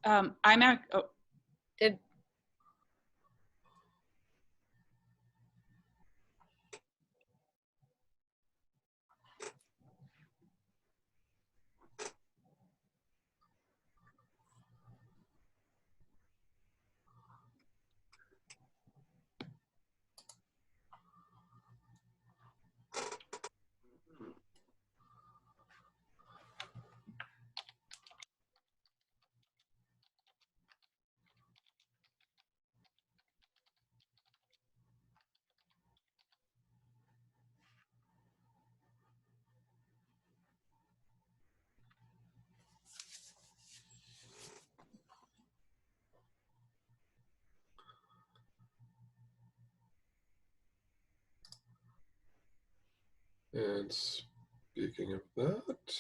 I'm at, oh, Did And speaking of that,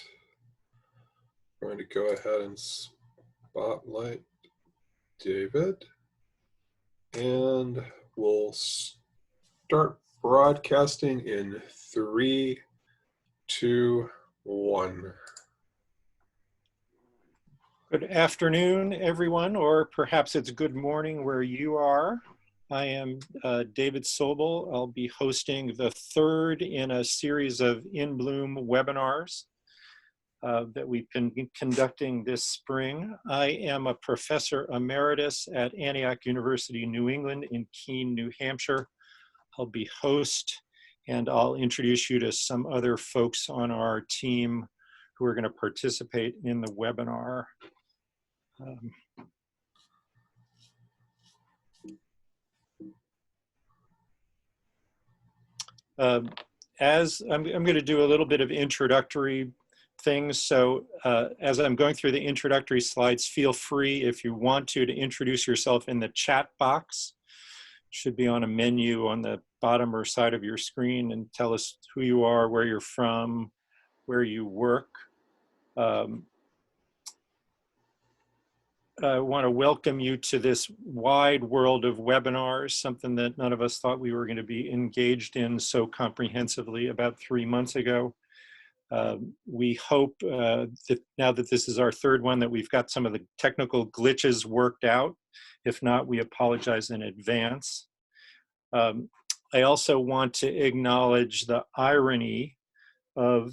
I'm going to go ahead and spotlight David, and we'll start broadcasting in 3, 2, 1. Good afternoon, everyone, or perhaps it's good morning where you are. I am David Sobel. I'll be hosting the third in a series of In Bloom webinars that we've been conducting this spring. I am a professor emeritus at Antioch University, New England in Keene, New Hampshire. I'll be host, and I'll introduce you to some other folks on our team who are going to participate in the webinar. As I'm going to do a little bit of introductory things. So as I'm going through the introductory slides, feel free, if you want to introduce yourself in the chat box. It should be on a menu on the bottom or side of your screen, and tell us who you are, where you're from, where you work. I want to welcome you to this wide world of webinars, something that none of us thought we were going to be engaged in so comprehensively about 3 months ago. We hope that now that this is our third one, that we've got some of the technical glitches worked out. If not, we apologize in advance. I also want to acknowledge the irony of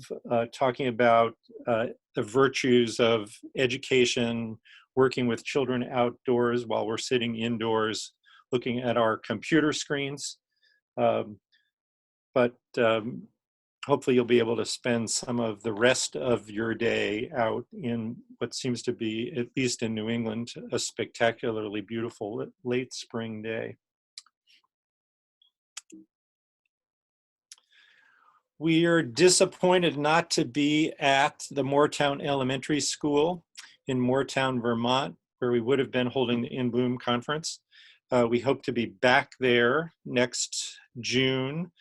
talking about the virtues of education, working with children outdoors while we're sitting indoors looking at our computer screens. But hopefully you'll be able to spend some of the rest of your day out in what seems to be, at least in New England, a spectacularly beautiful late spring day. We are disappointed not to be at the Moortown Elementary School in Moortown, Vermont, where we would have been holding the In Bloom conference. We hope to be back there next June,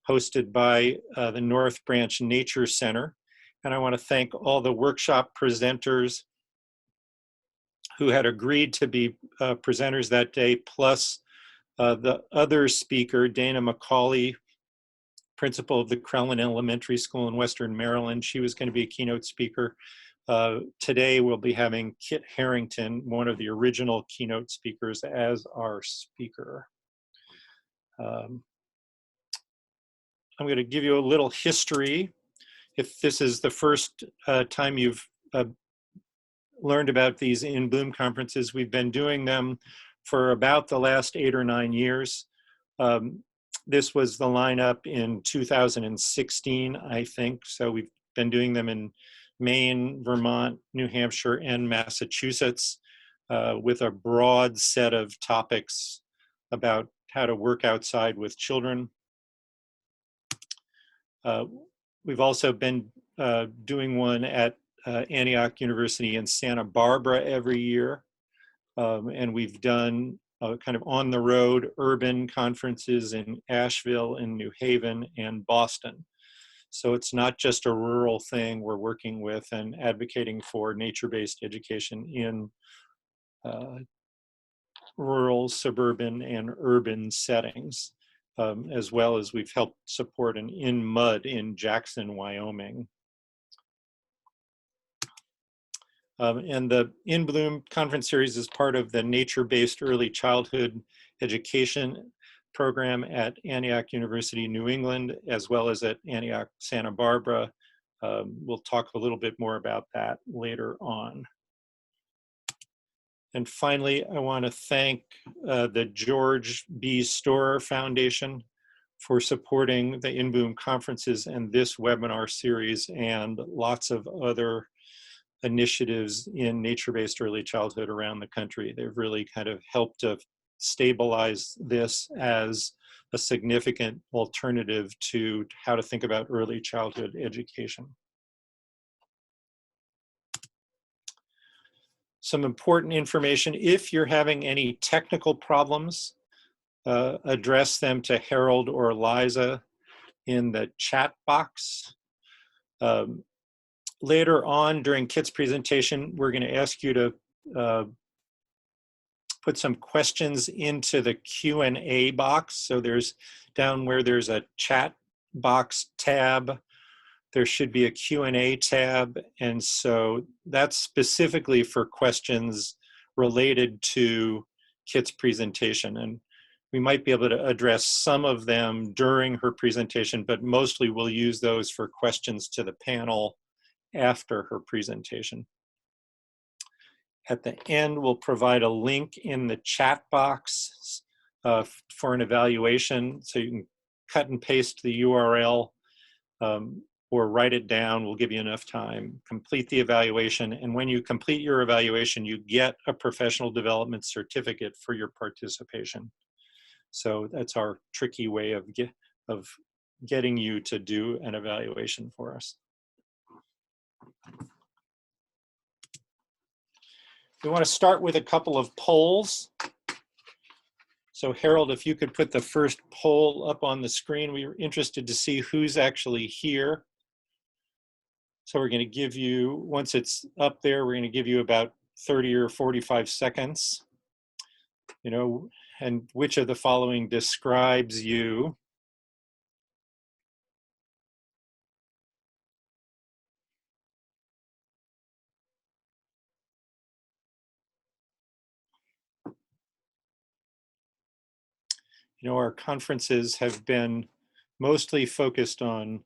hosted by the North Branch Nature Center. And I want to thank all the workshop presenters who had agreed to be presenters that day, plus the other speaker, Dana McCauley, principal of the Crellin Elementary School in Western Maryland. She was going to be a keynote speaker. Today we'll be having Kit Harrington, one of the original keynote speakers, as our speaker. I'm going to give you a little history. If this is the first time you've learned about these In Bloom conferences, we've been doing them for about the last 8 or 9 years. This was the lineup in 2016, I think. So we've been doing them in Maine, Vermont, New Hampshire, and Massachusetts with a broad set of topics about how to work outside with children. We've also been doing one at Antioch University in Santa Barbara every year. And we've done kind of on the road urban conferences in Asheville, in New Haven, and Boston. So it's not just a rural thing. We're working with and advocating for nature-based education in rural, suburban, and urban settings, as well as we've helped support an In Mud in Jackson, Wyoming. And the In Bloom conference series is part of the nature-based early childhood education program at Antioch University, New England, as well as at Antioch, Santa Barbara. We'll talk a little bit more about that later on. And finally, I want to thank the George B. Storer Foundation for supporting the In Bloom conferences and this webinar series and lots of other initiatives in nature-based early childhood around the country. They've really kind of helped to stabilize this as a significant alternative to how to think about early childhood education. Some important information: if you're having any technical problems, address them to Harold or Liza in the chat box. Later on during Kit's presentation, we're going to ask you to put some questions into the Q&A box. So there's down where there's a chat box tab, there should be a Q&A tab. And so that's specifically for questions related to Kit's presentation. And we might be able to address some of them during her presentation, but mostly we'll use those for questions to the panel after her presentation. At the end, we'll provide a link in the chat box for an evaluation. So you can cut and paste the URL or write it down. We'll give you enough time. Complete the evaluation. And when you complete your evaluation, you get a professional development certificate for your participation. So that's our tricky way of getting you to do an evaluation for us. We want to start with a couple of polls. So Harold, if you could put the first poll up on the screen, we were interested to see who's actually here. So we're going to give you, once it's up there, we're going to give you about 30 or 45 seconds. You know, and which of the following describes you? You know, our conferences have been mostly focused on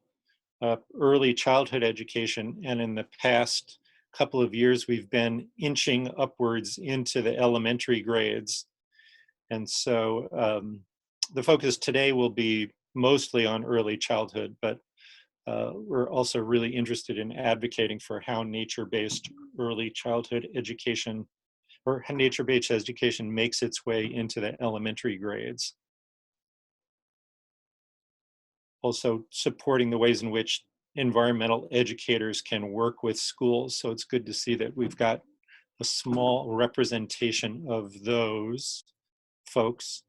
early childhood education, and in the past couple of years we've been inching upwards into the elementary grades. And so the focus today will be mostly on early childhood, but we're also really interested in advocating for how nature-based early childhood education or how nature-based education makes its way into the elementary grades. Also supporting the ways in which environmental educators can work with schools. So it's good to see that we've got a small representation of those folks.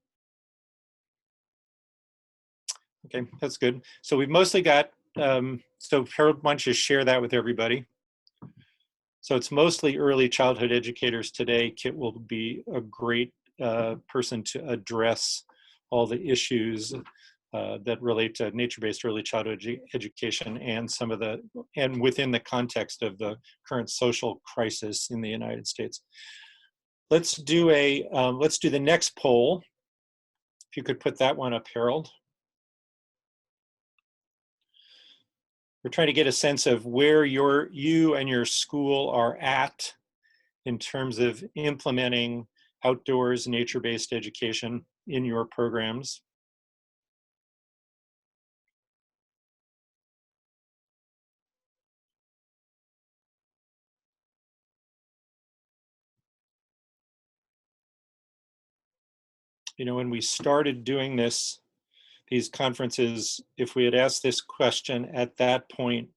Okay, that's good. So we've mostly got, so Harold, why don't you share that with everybody? So it's mostly early childhood educators today. Kit will be a great person to address all the issues that relate to nature-based early childhood education and some of the, and within the context of the current social crisis in the United States. Let's do the next poll. If you could put that one up, Harold. We're trying to get a sense of where you and your school are at in terms of implementing outdoors nature-based education in your programs. You know, when we started doing these conferences, if we had asked this question at that point,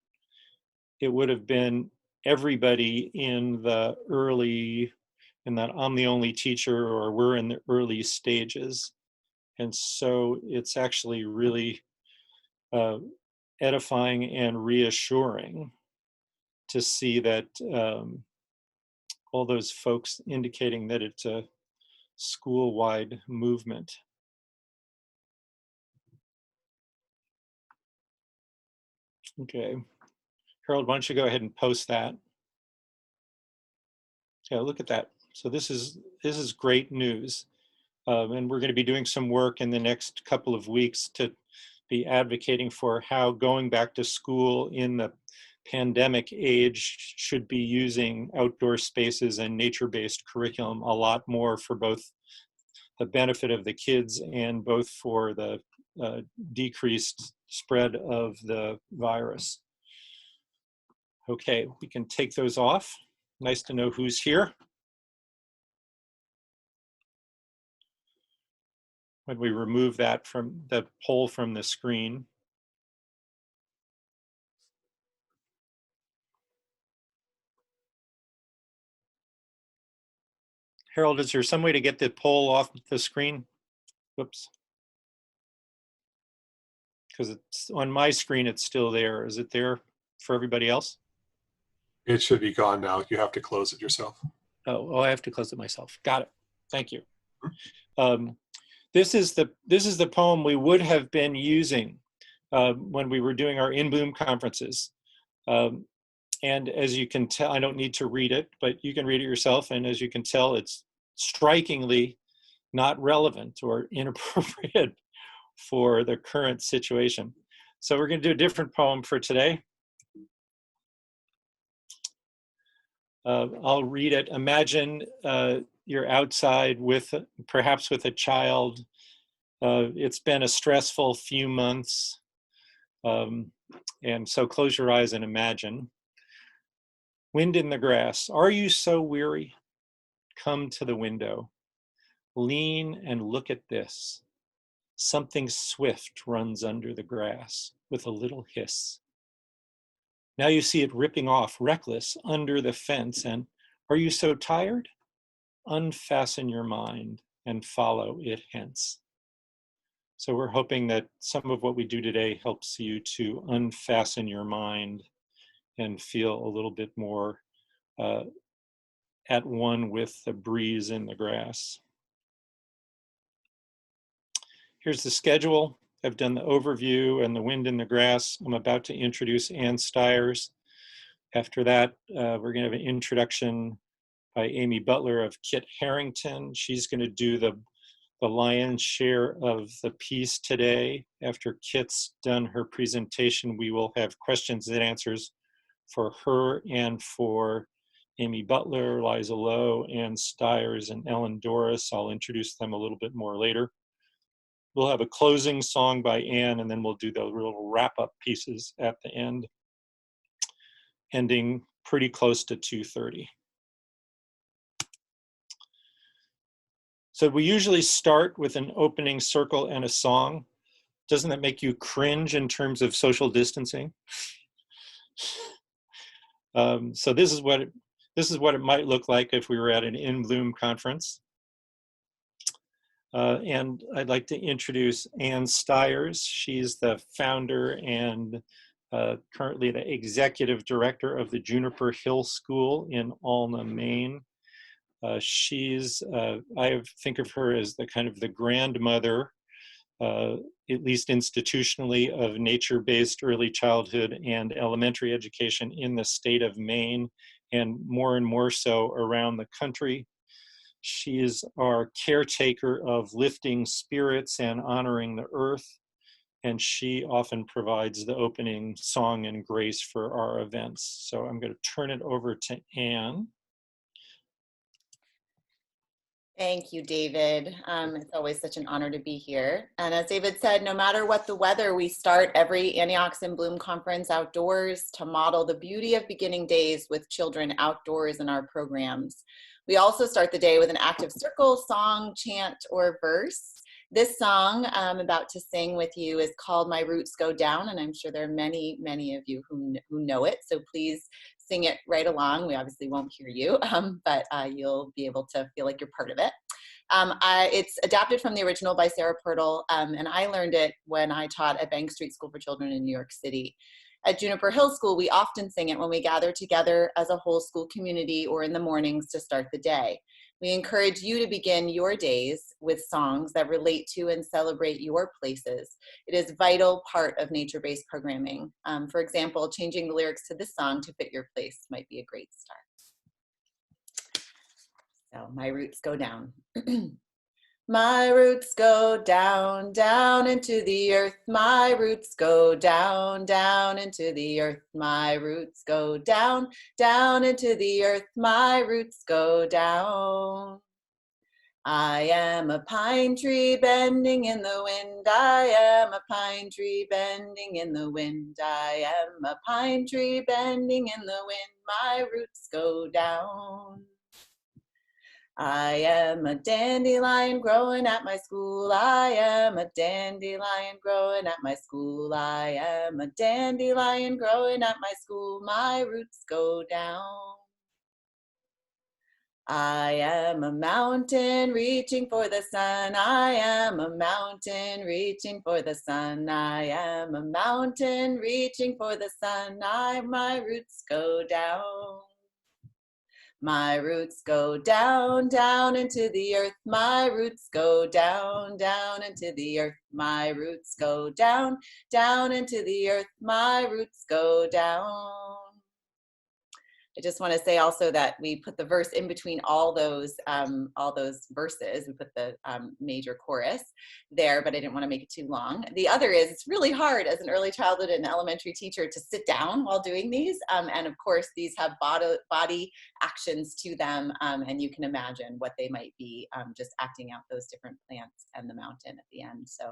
it would have been everybody in the early, in that I'm the only teacher or we're in the early stages. And so it's actually really edifying and reassuring to see that all those folks indicating that it's a school-wide movement. Okay, Harold, why don't you go ahead and post that? Yeah, look at that. So this is great news. And we're going to be doing some work in the next couple of weeks to be advocating for how going back to school in the pandemic age should be using outdoor spaces and nature-based curriculum a lot more for both the benefit of the kids and both for the decreased spread of the virus. Okay, we can take those off. Nice to know who's here. When we remove that from the poll from the screen. Harold, is there some way to get the poll off the screen? Whoops. Because it's on my screen, it's still there. Is it there for everybody else? It should be gone now. You have to close it yourself. Oh, I have to close it myself. Got it. Thank you. This is the poem we would have been using when we were doing our In Bloom conferences. And as you can tell, I don't need to read it, but you can read it yourself. And as you can tell, it's strikingly not relevant or inappropriate for the current situation. So we're going to do a different poem for today. I'll read it. Imagine you're outside perhaps with a child. It's been a stressful few months. And so close your eyes and imagine. Wind in the grass. Are you so weary? Come to the window. Lean and look at this. Something swift runs under the grass with a little hiss. Now you see it ripping off, reckless, under the fence. And are you so tired? Unfasten your mind and follow it hence. So we're hoping that some of what we do today helps you to unfasten your mind and feel a little bit more at one with the breeze in the grass. Here's the schedule. I've done the overview and the wind in the grass. I'm about to introduce Ann Stiers. After that, we're going to have an introduction by Amy Butler of Kit Harrington. She's going to do the lion's share of the piece today. After Kit's done her presentation, we will have questions and answers for her and for Amy Butler, Liza Lowe, Ann Stiers, and Ellen Doris. I'll introduce them a little bit more later. We'll have a closing song by Ann, and then we'll do the little wrap-up pieces at the end, ending pretty close to 2:30. So we usually start with an opening circle and a song. Doesn't that make you cringe in terms of social distancing? So this is what it might look like if we were at an In Bloom conference. And I'd like to introduce Ann Stiers. She's the founder and currently the executive director of the Juniper Hill School in Alna, Maine. I think of her as the kind of the grandmother, at least institutionally, of nature-based early childhood and elementary education in the state of Maine, and more so around the country. She is our caretaker of lifting spirits and honoring the earth, and she often provides the opening song and grace for our events. So I'm going to turn it over to Ann. Thank you, David. It's always such an honor to be here. And as David said, no matter what the weather, we start every Antiochs in Bloom conference outdoors to model the beauty of beginning days with children outdoors in our programs. We also start the day with an active circle, song, chant, or verse. This song I'm about to sing with you is called My Roots Go Down, and I'm sure there are many, many of you who know it, so please sing it right along. We obviously won't hear you, but you'll be able to feel like you're part of it. It's adapted from the original by Sarah Pirtle, and I learned it when I taught at Bank Street School for Children in New York City. At Juniper Hill School, we often sing it when we gather together as a whole school community or in the mornings to start the day. We encourage you to begin your days with songs that relate to and celebrate your places. It is a vital part of nature-based programming. For example, changing the lyrics to this song to fit your place might be a great start. So my roots go down. My roots go down, down into the earth. My roots go down, down into the earth. My roots go down, down into the earth. My roots go down. I am a pine tree bending in the wind. I am a pine tree bending in the wind. I am a pine tree bending in the wind. My roots go down. I am a dandelion growing at my school. I am a dandelion growing at my school. I am a dandelion growing at my school. My roots go down. I am a mountain reaching for the sun. I am a mountain reaching for the sun. I am a mountain reaching for the sun. My roots go down. My roots go down, down into the earth. My roots go down, down into the earth. My roots go down, down into the earth. My roots go down. I just want to say also that we put the verse in between all those verses. We put the major chorus there, but I didn't want to make it too long. The other is it's really hard as an early childhood and elementary teacher to sit down while doing these. And of course, these have body actions to them. And you can imagine what they might be just acting out those different plants and the mountain at the end. So,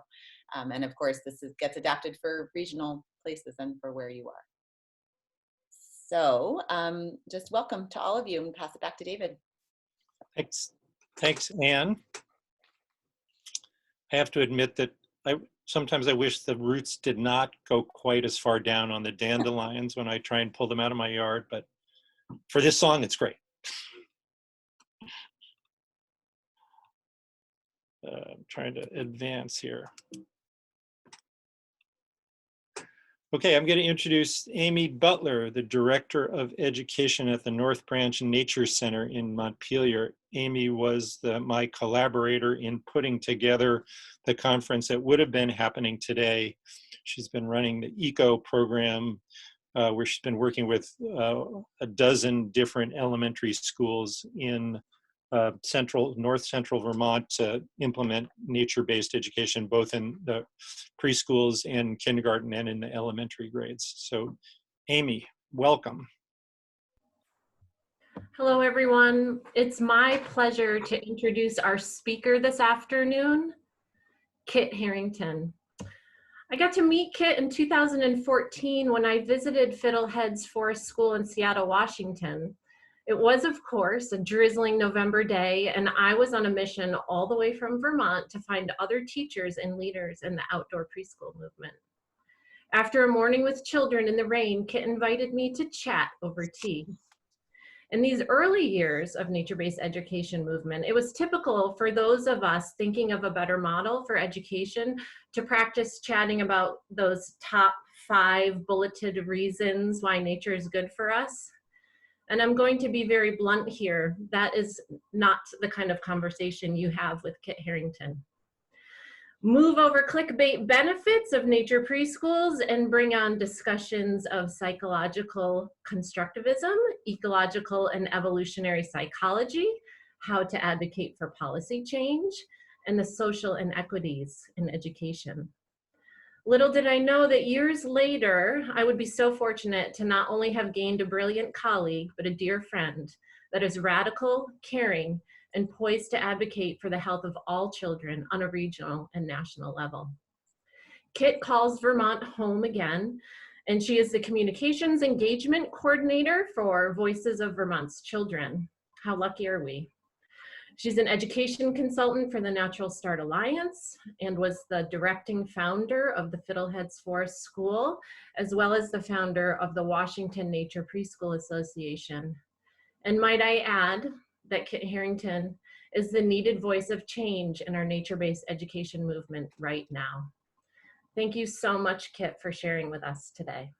and of course, gets adapted for regional places and for where you are. So just welcome to all of you and pass it back to David. Thanks, Anne. I have to admit that sometimes I wish the roots did not go quite as far down on the dandelions when I try and pull them out of my yard, but for this song, it's great. I'm trying to advance here. Okay, I'm going to introduce Amy Butler, the Director of Education at the North Branch Nature Center in Montpelier. Amy was my collaborator in putting together the conference that would have been happening today. She's been running the ECO program, where she's been working with a dozen different elementary schools in north central Vermont to implement nature-based education, both in the preschools and kindergarten and in the elementary grades. So Amy, welcome. Hello, everyone. It's my pleasure to introduce our speaker this afternoon, Kit Harrington. I got to meet Kit in 2014 when I visited Fiddleheads Forest School in Seattle, Washington. It was, of course, a drizzling November day, and I was on a mission all the way from Vermont to find other teachers and leaders in the outdoor preschool movement. After a morning with children in the rain, Kit invited me to chat over tea. In these early years of nature-based education movement, it was typical for those of us thinking of a better model for education to practice chatting about those top 5 bulleted reasons why nature is good for us. And I'm going to be very blunt here. That is not the kind of conversation you have with Kit Harrington. Move over clickbait benefits of nature preschools and bring on discussions of psychological constructivism, ecological and evolutionary psychology, how to advocate for policy change, and the social inequities in education. Little did I know that years later, I would be so fortunate to not only have gained a brilliant colleague, but a dear friend that is radical, caring, and poised to advocate for the health of all children on a regional and national level. Kit calls Vermont home again, and she is the Communications Engagement Coordinator for Voices of Vermont's Children. How lucky are we? She's an education consultant for the Natural Start Alliance and was the directing founder of the Fiddleheads Forest School, as well as the founder of the Washington Nature Preschool Association. And might I add that Kit Harrington is the needed voice of change in our nature-based education movement right now. Thank you so much, Kit, for sharing with us today.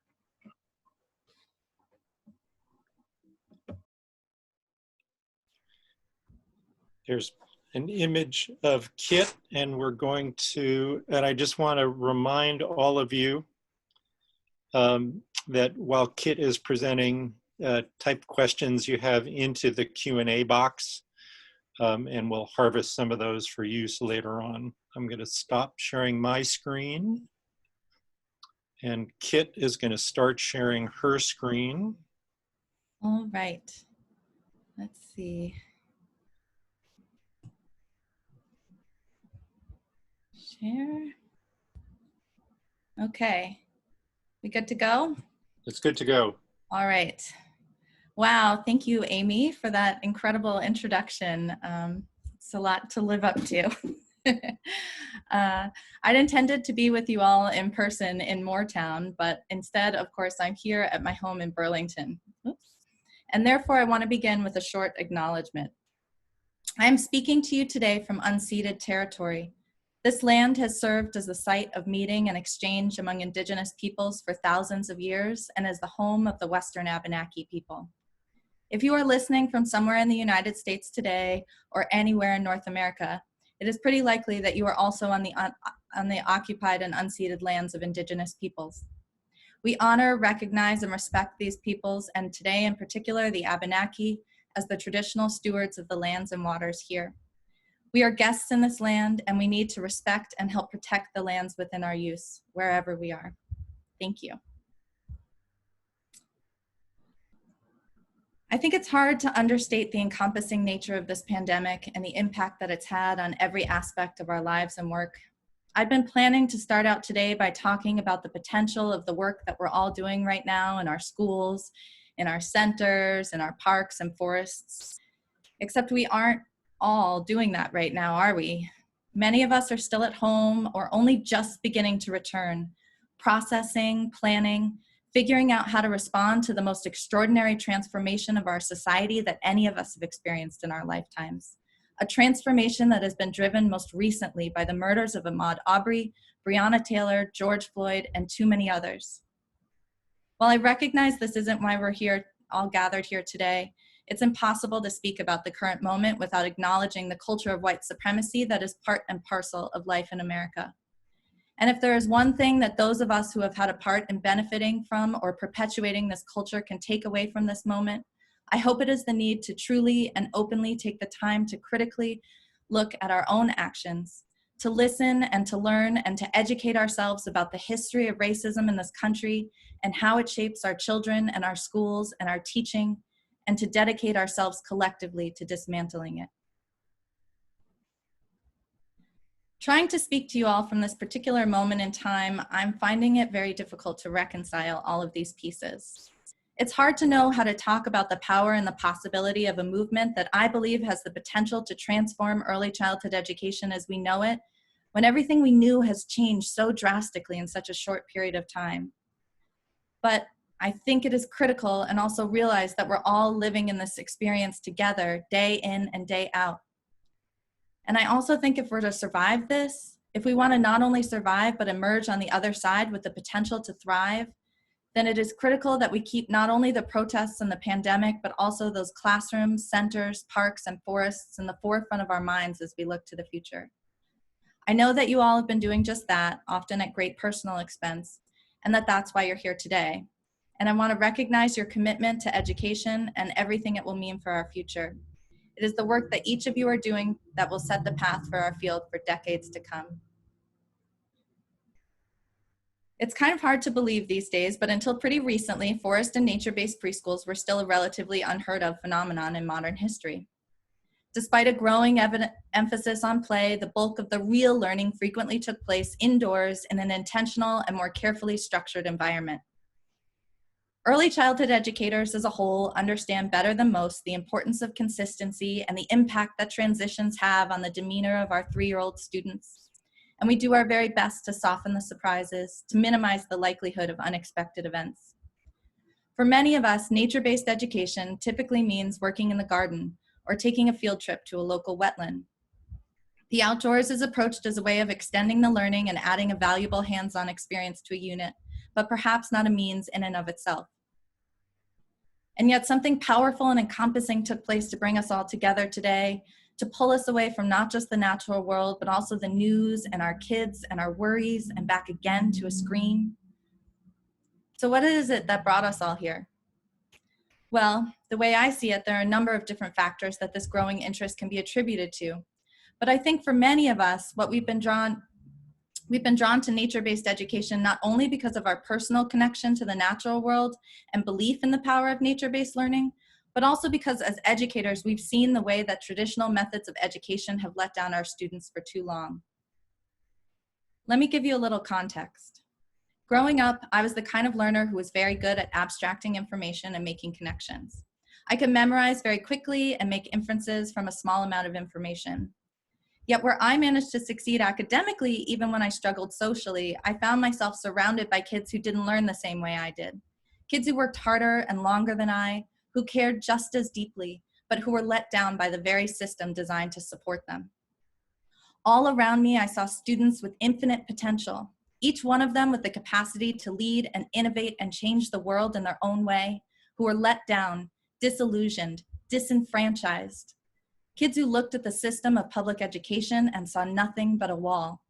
There's an image of Kit, and I just want to remind all of you that while Kit is presenting, type questions you have into the Q&A box. and we'll harvest some of those for use later on. I'm going to stop sharing my screen, and Kit is going to start sharing her screen. All right. Let's see. Share. Okay. We good to go? It's good to go. All right. Wow. Thank you, Amy, for that incredible introduction. It's a lot to live up to. I'd intended to be with you all in person in Moortown, but instead, of course, I'm here at my home in Burlington. Oops. And therefore, I want to begin with a short acknowledgement. I am speaking to you today from unceded territory. This land has served as the site of meeting and exchange among Indigenous peoples for thousands of years and as the home of the Western Abenaki people. If you are listening from somewhere in the United States today or anywhere in North America, it is pretty likely that you are also on the occupied and unceded lands of Indigenous peoples. We honor, recognize, and respect these peoples, and today in particular the Abenaki, as the traditional stewards of the lands and waters here. We are guests in this land, and we need to respect and help protect the lands within our use, wherever we are. Thank you. I think it's hard to understate the encompassing nature of this pandemic and the impact that it's had on every aspect of our lives and work. I've been planning to start out today by talking about the potential of the work that we're all doing right now in our schools, in our centers, in our parks and forests. Except we aren't all doing that right now, are we? Many of us are still at home or only just beginning to return, processing, planning, figuring out how to respond to the most extraordinary transformation of our society that any of us have experienced in our lifetimes. A transformation that has been driven most recently by the murders of Ahmaud Arbery, Breonna Taylor, George Floyd, and too many others. While I recognize this isn't why we're here, all gathered here today, it's impossible to speak about the current moment without acknowledging the culture of white supremacy that is part and parcel of life in America. And if there is one thing that those of us who have had a part in benefiting from or perpetuating this culture can take away from this moment, I hope it is the need to truly and openly take the time to critically look at our own actions, to listen and to learn and to educate ourselves about the history of racism in this country and how it shapes our children and our schools and our teaching, and to dedicate ourselves collectively to dismantling it. Trying to speak to you all from this particular moment in time, I'm finding it very difficult to reconcile all of these pieces. It's hard to know how to talk about the power and the possibility of a movement that I believe has the potential to transform early childhood education as we know it, when everything we knew has changed so drastically in such a short period of time. But I think it is critical and also realize that we're all living in this experience together, day in and day out. And I also think if we're to survive this, if we want to not only survive but emerge on the other side with the potential to thrive, then it is critical that we keep not only the protests and the pandemic, but also those classrooms, centers, parks, and forests in the forefront of our minds as we look to the future. I know that you all have been doing just that, often at great personal expense, and that's why you're here today. And I want to recognize your commitment to education and everything it will mean for our future. It is the work that each of you are doing that will set the path for our field for decades to come. It's kind of hard to believe these days, but until pretty recently, forest and nature-based preschools were still a relatively unheard of phenomenon in modern history. Despite a growing emphasis on play, the bulk of the real learning frequently took place indoors in an intentional and more carefully structured environment. Early childhood educators as a whole understand better than most the importance of consistency and the impact that transitions have on the demeanor of our 3-year-old students. And we do our very best to soften the surprises, to minimize the likelihood of unexpected events. For many of us, nature-based education typically means working in the garden or taking a field trip to a local wetland. The outdoors is approached as a way of extending the learning and adding a valuable hands-on experience to a unit, but perhaps not a means in and of itself. And yet something powerful and encompassing took place to bring us all together today, to pull us away from not just the natural world, but also the news and our kids and our worries and back again to a screen. So what is it that brought us all here? Well, The way I see it, there are a number of different factors that this growing interest can be attributed to. But I think for many of us, we've been drawn to nature-based education not only because of our personal connection to the natural world and belief in the power of nature-based learning, but also because as educators, we've seen the way that traditional methods of education have let down our students for too long. Let me give you a little context. Growing up, I was the kind of learner who was very good at abstracting information and making connections. I could memorize very quickly and make inferences from a small amount of information. Yet where I managed to succeed academically, even when I struggled socially, I found myself surrounded by kids who didn't learn the same way I did. Kids who worked harder and longer than I, who cared just as deeply, but who were let down by the very system designed to support them. All around me, I saw students with infinite potential, each one of them with the capacity to lead and innovate and change the world in their own way, who were let down, disillusioned, disenfranchised. Kids who looked at the system of public education and saw nothing but a wall.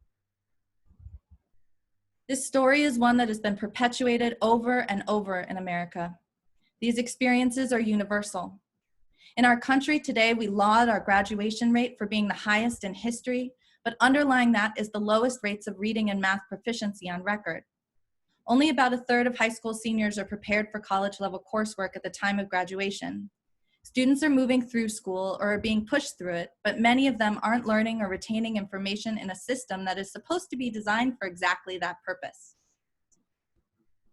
This story is one that has been perpetuated over and over in America. These experiences are universal. In our country today, we laud our graduation rate for being the highest in history, but underlying that is the lowest rates of reading and math proficiency on record. Only about a third of high school seniors are prepared for college-level coursework at the time of graduation. Students are moving through school or are being pushed through it, but many of them aren't learning or retaining information in a system that is supposed to be designed for exactly that purpose.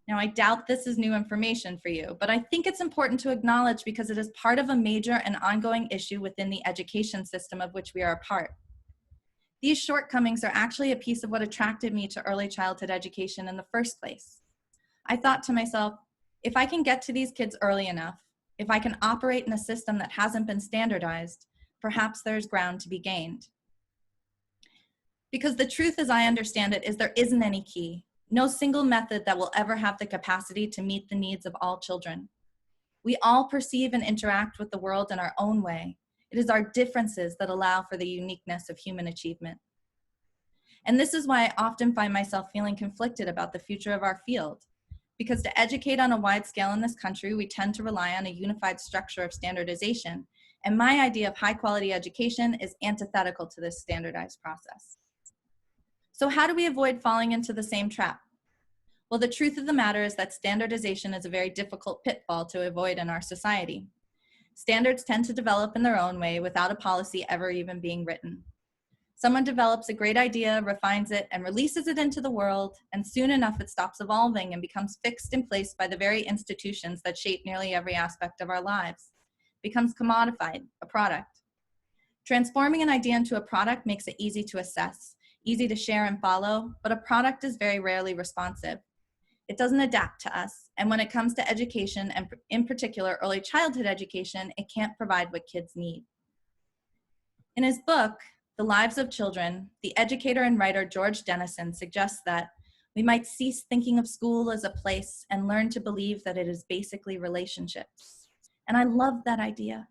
Now, I doubt this is new information for you, but I think it's important to acknowledge because it is part of a major and ongoing issue within the education system of which we are a part. These shortcomings are actually a piece of what attracted me to early childhood education in the first place. I thought to myself, if I can get to these kids early enough, if I can operate in a system that hasn't been standardized, perhaps there's ground to be gained. Because the truth as I understand it is there isn't any key, no single method that will ever have the capacity to meet the needs of all children. We all perceive and interact with the world in our own way. It is our differences that allow for the uniqueness of human achievement. And this is why I often find myself feeling conflicted about the future of our field. Because to educate on a wide scale in this country, we tend to rely on a unified structure of standardization. And my idea of high quality education is antithetical to this standardized process. So how do we avoid falling into the same trap? Well, the truth of the matter is that standardization is a very difficult pitfall to avoid in our society. Standards tend to develop in their own way without a policy ever even being written. Someone develops a great idea, refines it, and releases it into the world, and soon enough it stops evolving and becomes fixed in place by the very institutions that shape nearly every aspect of our lives. It becomes commodified, a product. Transforming an idea into a product makes it easy to assess, easy to share and follow, but a product is very rarely responsive. It doesn't adapt to us, and when it comes to education, and in particular early childhood education, it can't provide what kids need. In his book, The Lives of Children, the educator and writer George Dennison suggests that we might cease thinking of school as a place and learn to believe that it is basically relationships. And I love that idea.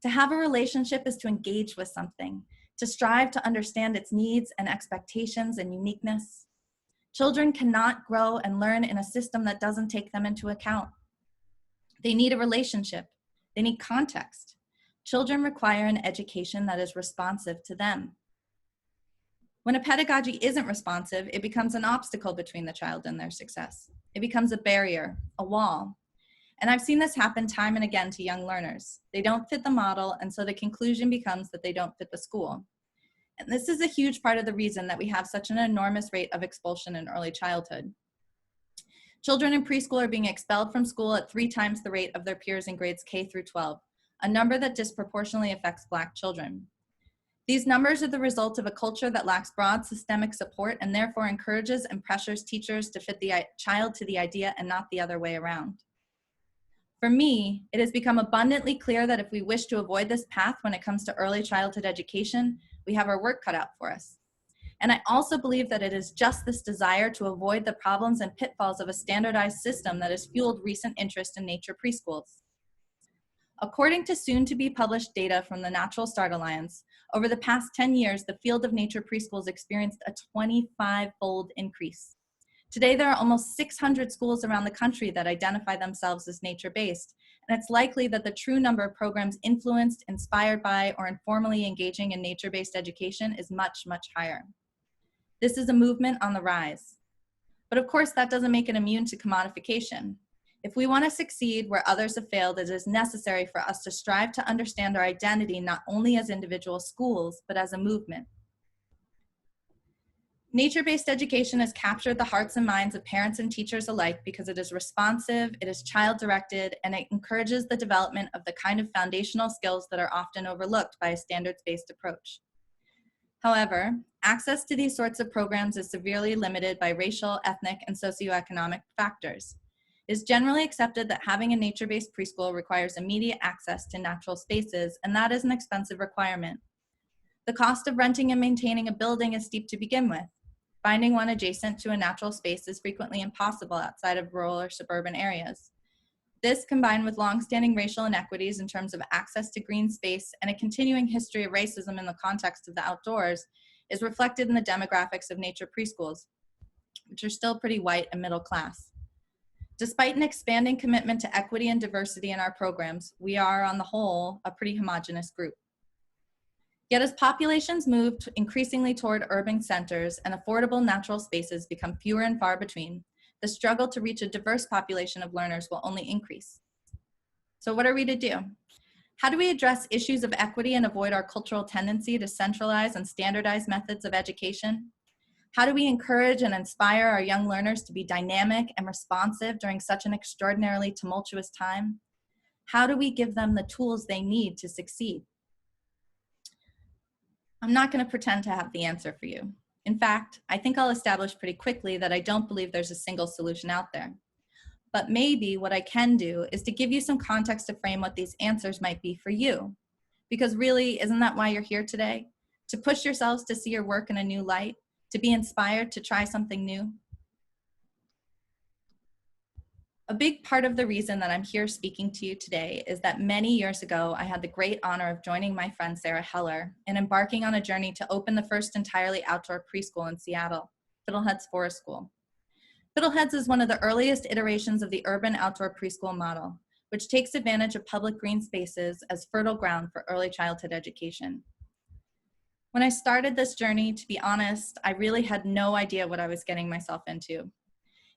To have a relationship is to engage with something, to strive to understand its needs and expectations and uniqueness. Children cannot grow and learn in a system that doesn't take them into account. They need a relationship. They need context. Children require an education that is responsive to them. When a pedagogy isn't responsive, it becomes an obstacle between the child and their success. It becomes a barrier, a wall. And I've seen this happen time and again to young learners. They don't fit the model, and so the conclusion becomes that they don't fit the school. And this is a huge part of the reason that we have such an enormous rate of expulsion in early childhood. Children in preschool are being expelled from school at 3 times the rate of their peers in grades K through 12, a number that disproportionately affects Black children. These numbers are the result of a culture that lacks broad systemic support and therefore encourages and pressures teachers to fit the child to the idea and not the other way around. For me, it has become abundantly clear that if we wish to avoid this path when it comes to early childhood education, we have our work cut out for us. And I also believe that it is just this desire to avoid the problems and pitfalls of a standardized system that has fueled recent interest in nature preschools. According to soon-to-be published data from the Natural Start Alliance, over the past 10 years, the field of nature preschools experienced a 25-fold increase. Today, there are almost 600 schools around the country that identify themselves as nature-based, and it's likely that the true number of programs influenced, inspired by, or informally engaging in nature-based education is much, much higher. This is a movement on the rise. But of course, that doesn't make it immune to commodification. If we want to succeed where others have failed, it is necessary for us to strive to understand our identity not only as individual schools, but as a movement. Nature-based education has captured the hearts and minds of parents and teachers alike because it is responsive, it is child-directed, and it encourages the development of the kind of foundational skills that are often overlooked by a standards-based approach. However, access to these sorts of programs is severely limited by racial, ethnic, and socioeconomic factors. It is generally accepted that having a nature-based preschool requires immediate access to natural spaces, and that is an expensive requirement. The cost of renting and maintaining a building is steep to begin with. Finding one adjacent to a natural space is frequently impossible outside of rural or suburban areas. This, combined with long-standing racial inequities in terms of access to green space and a continuing history of racism in the context of the outdoors, is reflected in the demographics of nature preschools, which are still pretty white and middle class. Despite an expanding commitment to equity and diversity in our programs, we are, on the whole, a pretty homogeneous group. Yet as populations move increasingly toward urban centers and affordable natural spaces become fewer and far between, the struggle to reach a diverse population of learners will only increase. So what are we to do? How do we address issues of equity and avoid our cultural tendency to centralize and standardize methods of education? How do we encourage and inspire our young learners to be dynamic and responsive during such an extraordinarily tumultuous time? How do we give them the tools they need to succeed? I'm not going to pretend to have the answer for you. In fact, I think I'll establish pretty quickly that I don't believe there's a single solution out there. But maybe what I can do is to give you some context to frame what these answers might be for you. Because really, isn't that why you're here today? To push yourselves to see your work in a new light? To be inspired to try something new? A big part of the reason that I'm here speaking to you today is that many years ago, I had the great honor of joining my friend Sarah Heller and embarking on a journey to open the first entirely outdoor preschool in Seattle, Fiddleheads Forest School. Fiddleheads is one of the earliest iterations of the urban outdoor preschool model, which takes advantage of public green spaces as fertile ground for early childhood education. When I started this journey, to be honest, I really had no idea what I was getting myself into.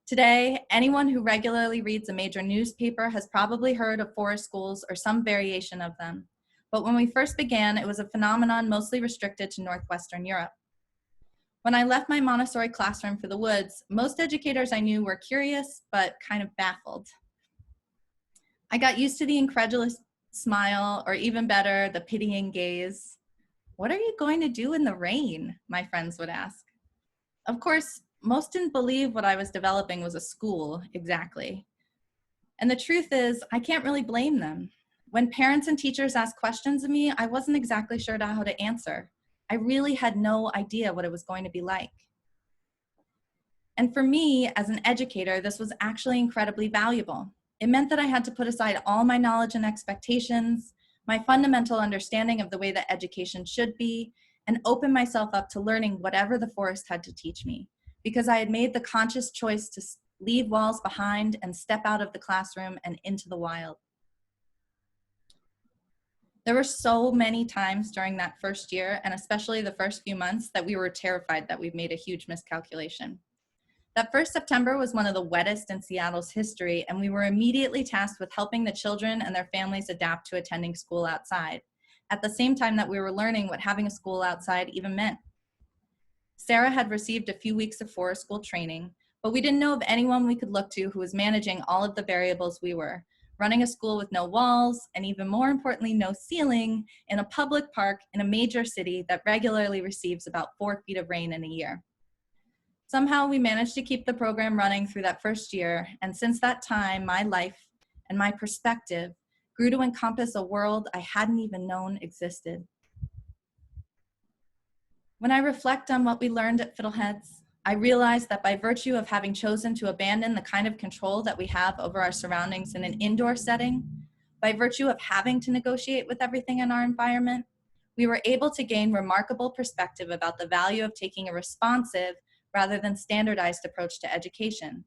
Today, anyone who regularly reads a major newspaper has probably heard of forest schools or some variation of them. But when we first began, it was a phenomenon mostly restricted to Northwestern Europe. When I left my Montessori classroom for the woods, most educators I knew were curious, but kind of baffled. I got used to the incredulous smile, or even better, the pitying gaze. "What are you going to do in the rain?" my friends would ask. Of course, most didn't believe what I was developing was a school, exactly. And the truth is, I can't really blame them. When parents and teachers asked questions of me, I wasn't exactly sure how to answer. I really had no idea what it was going to be like. And for me, as an educator, this was actually incredibly valuable. It meant that I had to put aside all my knowledge and expectations, my fundamental understanding of the way that education should be, and open myself up to learning whatever the forest had to teach me, because I had made the conscious choice to leave walls behind and step out of the classroom and into the wild. There were so many times during that first year, and especially the first few months, that we were terrified that we'd made a huge miscalculation. That first September was one of the wettest in Seattle's history, and we were immediately tasked with helping the children and their families adapt to attending school outside, at the same time that we were learning what having a school outside even meant. Sarah had received a few weeks of forest school training, but we didn't know of anyone we could look to who was managing all of the variables we were, running a school with no walls, and even more importantly, no ceiling, in a public park in a major city that regularly receives about 4 feet of rain in a year. Somehow we managed to keep the program running through that first year, and since that time, my life and my perspective grew to encompass a world I hadn't even known existed. When I reflect on what we learned at Fiddleheads, I realize that by virtue of having chosen to abandon the kind of control that we have over our surroundings in an indoor setting, by virtue of having to negotiate with everything in our environment, we were able to gain remarkable perspective about the value of taking a responsive rather than standardized approach to education.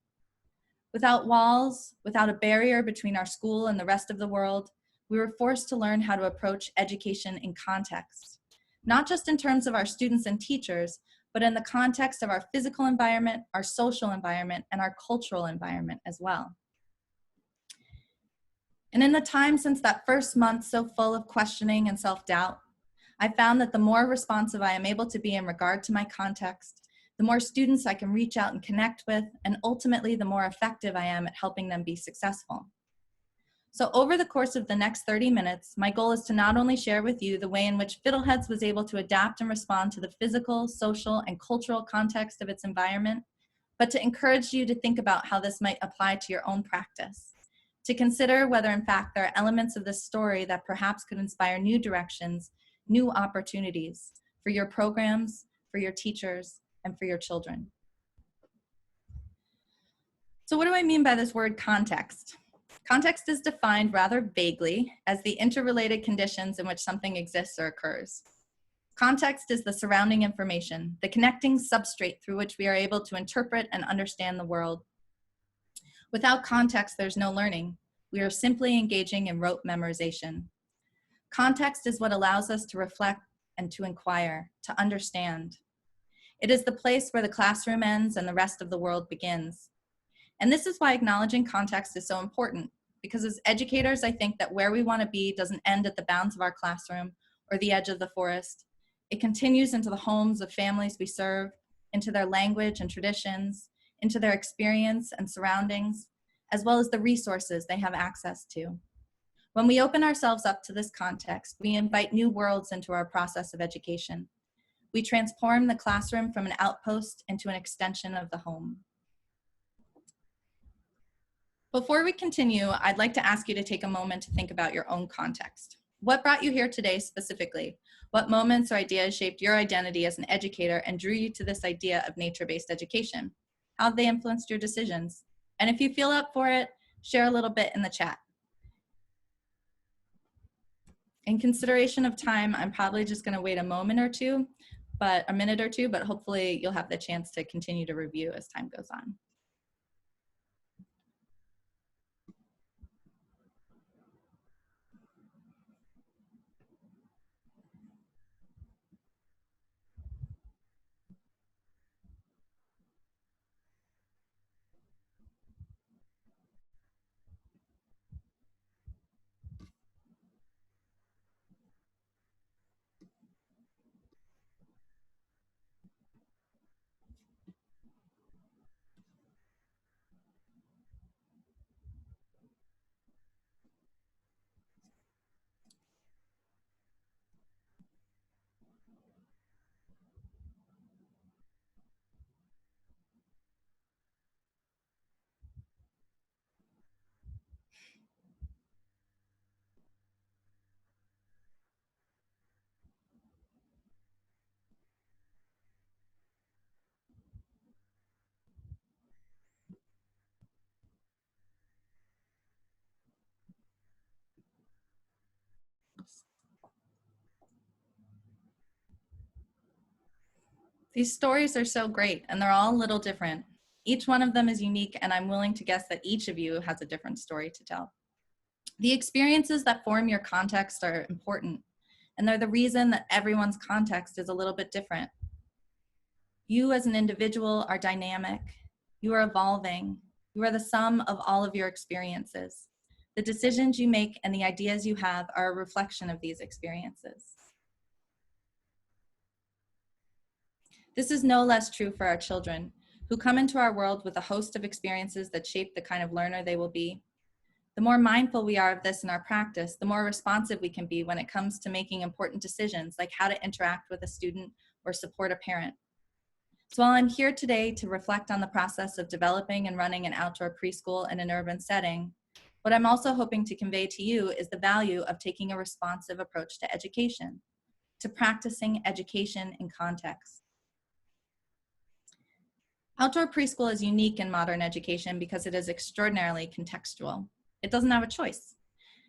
Without walls, without a barrier between our school and the rest of the world, we were forced to learn how to approach education in context, not just in terms of our students and teachers, but in the context of our physical environment, our social environment, and our cultural environment as well. And in the time since that first month so full of questioning and self-doubt, I found that the more responsive I am able to be in regard to my context, the more students I can reach out and connect with, and ultimately the more effective I am at helping them be successful. So over the course of the next 30 minutes, my goal is to not only share with you the way in which Fiddleheads was able to adapt and respond to the physical, social, and cultural context of its environment, but to encourage you to think about how this might apply to your own practice, to consider whether in fact there are elements of this story that perhaps could inspire new directions, new opportunities for your programs, for your teachers, and for your children. So what do I mean by this word context? Context is defined rather vaguely as the interrelated conditions in which something exists or occurs. Context is the surrounding information, the connecting substrate through which we are able to interpret and understand the world. Without context, there's no learning. We are simply engaging in rote memorization. Context is what allows us to reflect and to inquire, to understand. It is the place where the classroom ends and the rest of the world begins. And this is why acknowledging context is so important, because as educators, I think that where we want to be doesn't end at the bounds of our classroom or the edge of the forest. It continues into the homes of families we serve, into their language and traditions, into their experience and surroundings, as well as the resources they have access to. When we open ourselves up to this context, we invite new worlds into our process of education. We transform the classroom from an outpost into an extension of the home. Before we continue, I'd like to ask you to take a moment to think about your own context. What brought you here today specifically? What moments or ideas shaped your identity as an educator and drew you to this idea of nature-based education? How have they influenced your decisions? And if you feel up for it, share a little bit in the chat. In consideration of time, I'm probably just going to wait a minute or two, but hopefully you'll have the chance to continue to review as time goes on. These stories are so great, and they're all a little different. Each one of them is unique, and I'm willing to guess that each of you has a different story to tell. The experiences that form your context are important, and they're the reason that everyone's context is a little bit different. You as an individual are dynamic. You are evolving. You are the sum of all of your experiences. The decisions you make and the ideas you have are a reflection of these experiences. This is no less true for our children, who come into our world with a host of experiences that shape the kind of learner they will be. The more mindful we are of this in our practice, the more responsive we can be when it comes to making important decisions, like how to interact with a student or support a parent. So while I'm here today to reflect on the process of developing and running an outdoor preschool in an urban setting, what I'm also hoping to convey to you is the value of taking a responsive approach to education, to practicing education in context. Outdoor preschool is unique in modern education because it is extraordinarily contextual. It doesn't have a choice.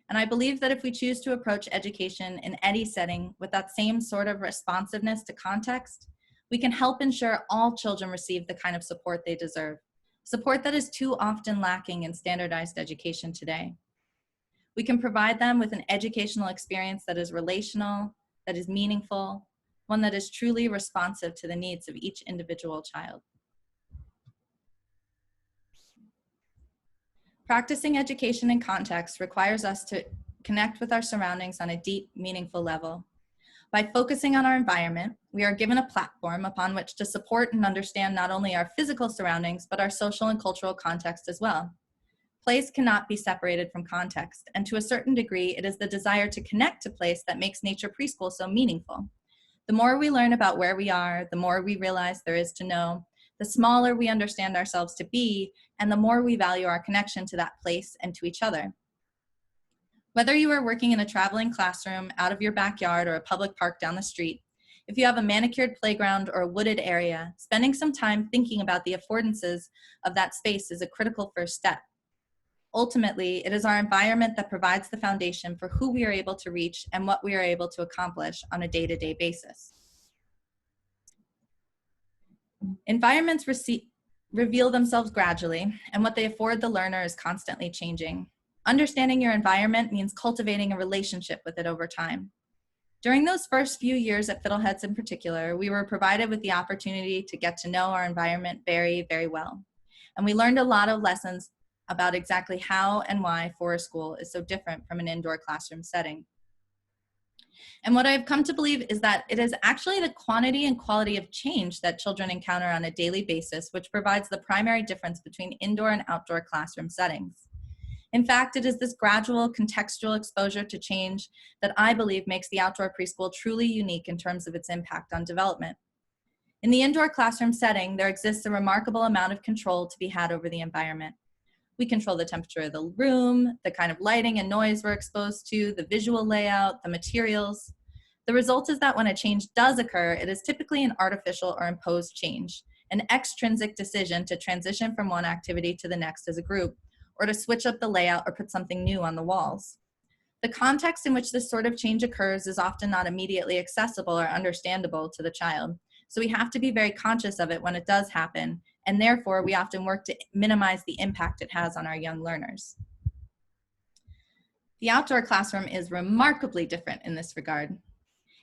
And I believe that if we choose to approach education in any setting with that same sort of responsiveness to context, we can help ensure all children receive the kind of support they deserve, support that is too often lacking in standardized education today. We can provide them with an educational experience that is relational, that is meaningful, one that is truly responsive to the needs of each individual child. Practicing education in context requires us to connect with our surroundings on a deep, meaningful level. By focusing on our environment, we are given a platform upon which to support and understand not only our physical surroundings, but our social and cultural context as well. Place cannot be separated from context, and to a certain degree, it is the desire to connect to place that makes Nature Preschool so meaningful. The more we learn about where we are, the more we realize there is to know, the smaller we understand ourselves to be, and the more we value our connection to that place and to each other. Whether you are working in a traveling classroom, out of your backyard, or a public park down the street, if you have a manicured playground or a wooded area, spending some time thinking about the affordances of that space is a critical first step. Ultimately, it is our environment that provides the foundation for who we are able to reach and what we are able to accomplish on a day-to-day basis. Environments reveal themselves gradually, and what they afford the learner is constantly changing. Understanding your environment means cultivating a relationship with it over time. During those first few years at Fiddleheads in particular, we were provided with the opportunity to get to know our environment very, very well. And we learned a lot of lessons about exactly how and why forest school is so different from an indoor classroom setting. And what I've come to believe is that it is actually the quantity and quality of change that children encounter on a daily basis which provides the primary difference between indoor and outdoor classroom settings. In fact, it is this gradual contextual exposure to change that I believe makes the outdoor preschool truly unique in terms of its impact on development. In the indoor classroom setting, there exists a remarkable amount of control to be had over the environment. We control the temperature of the room, the kind of lighting and noise we're exposed to, the visual layout, the materials. The result is that when a change does occur, it is typically an artificial or imposed change, an extrinsic decision to transition from one activity to the next as a group, or to switch up the layout or put something new on the walls. The context in which this sort of change occurs is often not immediately accessible or understandable to the child, so we have to be very conscious of it when it does happen, and therefore we often work to minimize the impact it has on our young learners. The outdoor classroom is remarkably different in this regard.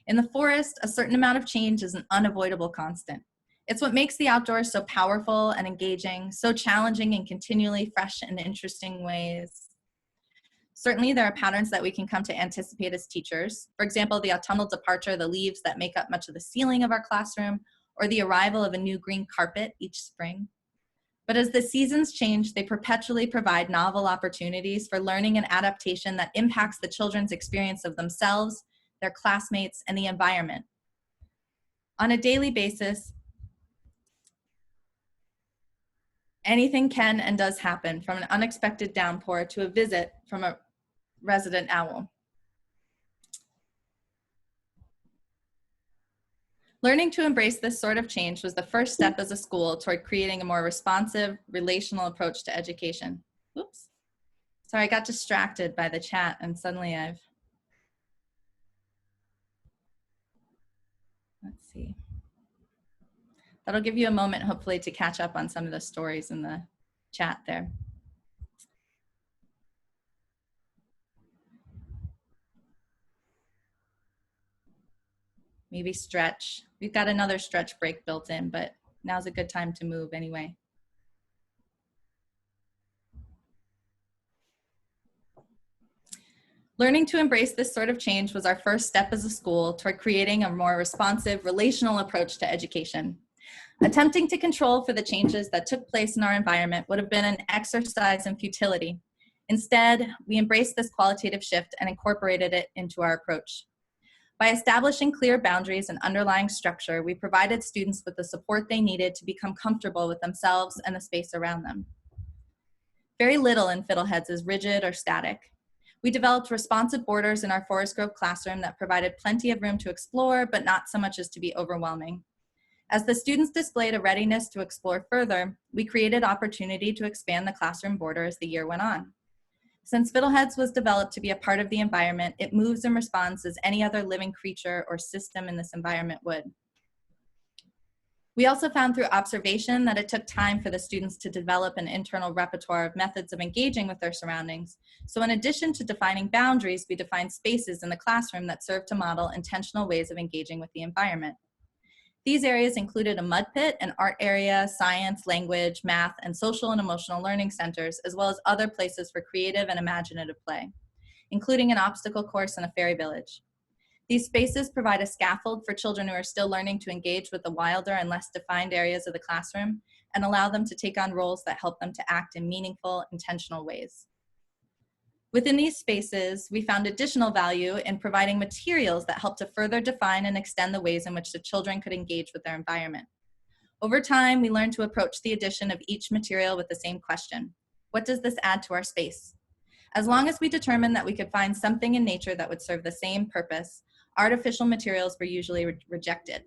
In the forest, a certain amount of change is an unavoidable constant. It's what makes the outdoors so powerful and engaging, so challenging in continually fresh and interesting ways. Certainly, there are patterns that we can come to anticipate as teachers. For example, the autumnal departure of the leaves that make up much of the ceiling of our classroom, or the arrival of a new green carpet each spring. But as the seasons change, they perpetually provide novel opportunities for learning and adaptation that impacts the children's experience of themselves, their classmates, and the environment. On a daily basis, anything can and does happen, from an unexpected downpour to a visit from a resident owl. Learning to embrace this sort of change was the first step as a school toward creating a more responsive, relational approach to education. Oops. Sorry, I got distracted by the chat and suddenly let's see. That'll give you a moment, hopefully, to catch up on some of the stories in the chat there. Maybe stretch. We've got another stretch break built in, but now's a good time to move anyway. Learning to embrace this sort of change was our first step as a school toward creating a more responsive, relational approach to education. Attempting to control for the changes that took place in our environment would have been an exercise in futility. Instead, we embraced this qualitative shift and incorporated it into our approach. By establishing clear boundaries and underlying structure, we provided students with the support they needed to become comfortable with themselves and the space around them. Very little in Fiddleheads is rigid or static. We developed responsive borders in our Forest Grove classroom that provided plenty of room to explore, but not so much as to be overwhelming. As the students displayed a readiness to explore further, we created opportunity to expand the classroom border as the year went on. Since Fiddleheads was developed to be a part of the environment, it moves and responds as any other living creature or system in this environment would. We also found through observation that it took time for the students to develop an internal repertoire of methods of engaging with their surroundings. So in addition to defining boundaries, we defined spaces in the classroom that serve to model intentional ways of engaging with the environment. These areas included a mud pit, an art area, science, language, math, and social and emotional learning centers, as well as other places for creative and imaginative play, including an obstacle course and a fairy village. These spaces provide a scaffold for children who are still learning to engage with the wilder and less defined areas of the classroom and allow them to take on roles that help them to act in meaningful, intentional ways. Within these spaces, we found additional value in providing materials that help to further define and extend the ways in which the children could engage with their environment. Over time, we learned to approach the addition of each material with the same question: what does this add to our space? As long as we determined that we could find something in nature that would serve the same purpose, artificial materials were usually rejected.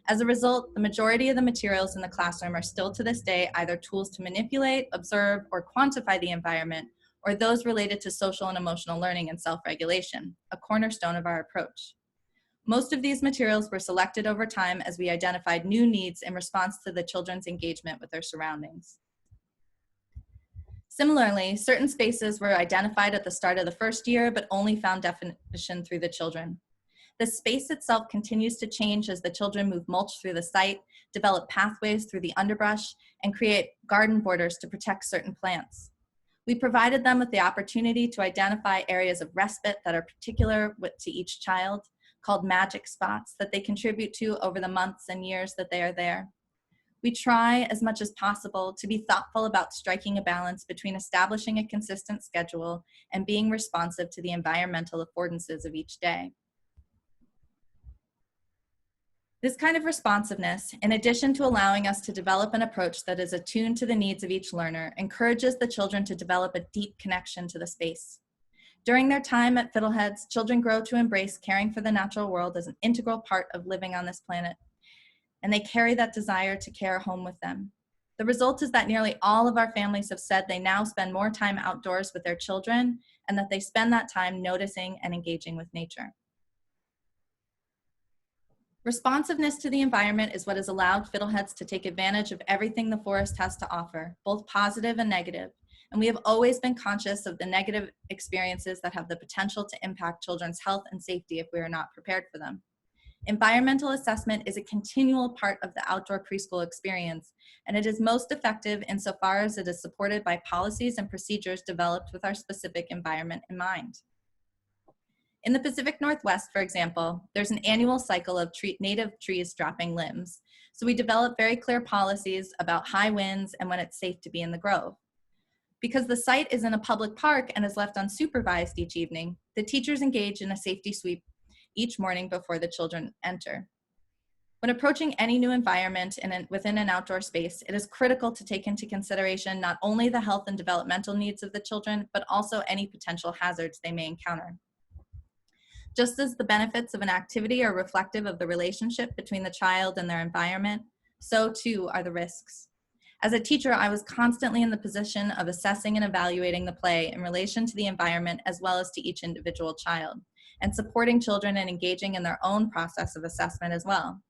As a result, the majority of the materials in the classroom are still to this day either tools to manipulate, observe, or quantify the environment, or those related to social and emotional learning and self-regulation, a cornerstone of our approach. Most of these materials were selected over time as we identified new needs in response to the children's engagement with their surroundings. Similarly, certain spaces were identified at the start of the first year, but only found definition through the children. The space itself continues to change as the children move mulch through the site, develop pathways through the underbrush, and create garden borders to protect certain plants. We provided them with the opportunity to identify areas of respite that are particular to each child, called magic spots, that they contribute to over the months and years that they are there. We try as much as possible to be thoughtful about striking a balance between establishing a consistent schedule and being responsive to the environmental affordances of each day. This kind of responsiveness, in addition to allowing us to develop an approach that is attuned to the needs of each learner, encourages the children to develop a deep connection to the space. During their time at Fiddleheads, children grow to embrace caring for the natural world as an integral part of living on this planet, and they carry that desire to care home with them. The result is that nearly all of our families have said they now spend more time outdoors with their children, and that they spend that time noticing and engaging with nature. Responsiveness to the environment is what has allowed Fiddleheads to take advantage of everything the forest has to offer, both positive and negative. And we have always been conscious of the negative experiences that have the potential to impact children's health and safety if we are not prepared for them. Environmental assessment is a continual part of the outdoor preschool experience, and it is most effective insofar as it is supported by policies and procedures developed with our specific environment in mind. In the Pacific Northwest, for example, there's an annual cycle of native trees dropping limbs. So we develop very clear policies about high winds and when it's safe to be in the grove. Because the site is in a public park and is left unsupervised each evening, the teachers engage in a safety sweep each morning before the children enter. When approaching any new environment within an outdoor space, it is critical to take into consideration not only the health and developmental needs of the children, but also any potential hazards they may encounter. Just as the benefits of an activity are reflective of the relationship between the child and their environment, so too are the risks. As a teacher, I was constantly in the position of assessing and evaluating the play in relation to the environment as well as to each individual child, and supporting children and engaging in their own process of assessment as well.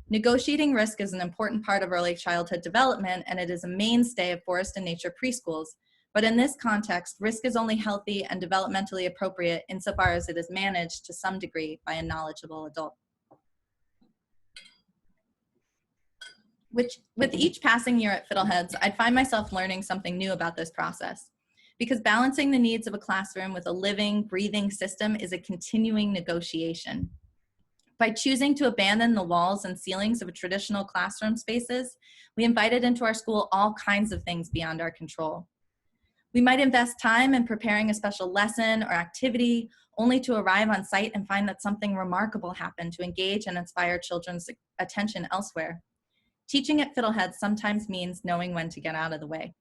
Negotiating risk is an important part of early childhood development, and it is a mainstay of forest and nature preschools. But in this context, risk is only healthy and developmentally appropriate insofar as it is managed to some degree by a knowledgeable adult. With each passing year at Fiddleheads, I'd find myself learning something new about this process, because balancing the needs of a classroom with a living, breathing system is a continuing negotiation. By choosing to abandon the walls and ceilings of traditional classroom spaces, we invited into our school all kinds of things beyond our control. We might invest time in preparing a special lesson or activity, only to arrive on site and find that something remarkable happened to engage and inspire children's attention elsewhere. Teaching at Fiddleheads sometimes means knowing when to get out of the way.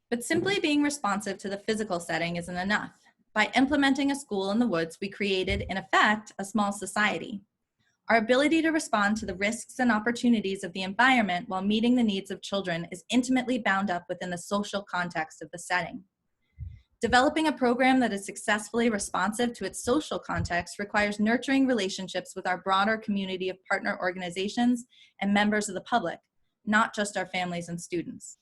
But simply being responsive to the physical setting isn't enough. By implementing a school in the woods, we created, in effect, a small society. Our ability to respond to the risks and opportunities of the environment while meeting the needs of children is intimately bound up within the social context of the setting. Developing a program that is successfully responsive to its social context requires nurturing relationships with our broader community of partner organizations and members of the public, not just our families and students.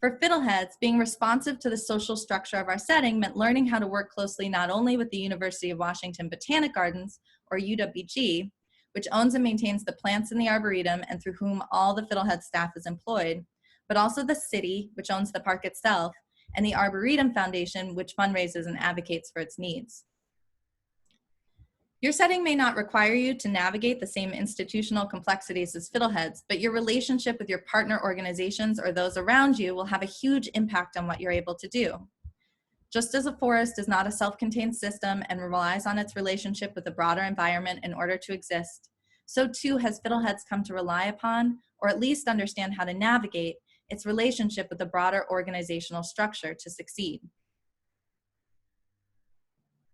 For Fiddleheads, being responsive to the social structure of our setting meant learning how to work closely not only with the University of Washington Botanic Gardens, or UWG, which owns and maintains the plants in the Arboretum and through whom all the Fiddlehead staff is employed, but also the city, which owns the park itself, and the Arboretum Foundation, which fundraises and advocates for its needs. Your setting may not require you to navigate the same institutional complexities as Fiddleheads, but your relationship with your partner organizations or those around you will have a huge impact on what you're able to do. Just as a forest is not a self-contained system and relies on its relationship with the broader environment in order to exist, so too has Fiddleheads come to rely upon, or at least understand how to navigate, its relationship with the broader organizational structure to succeed.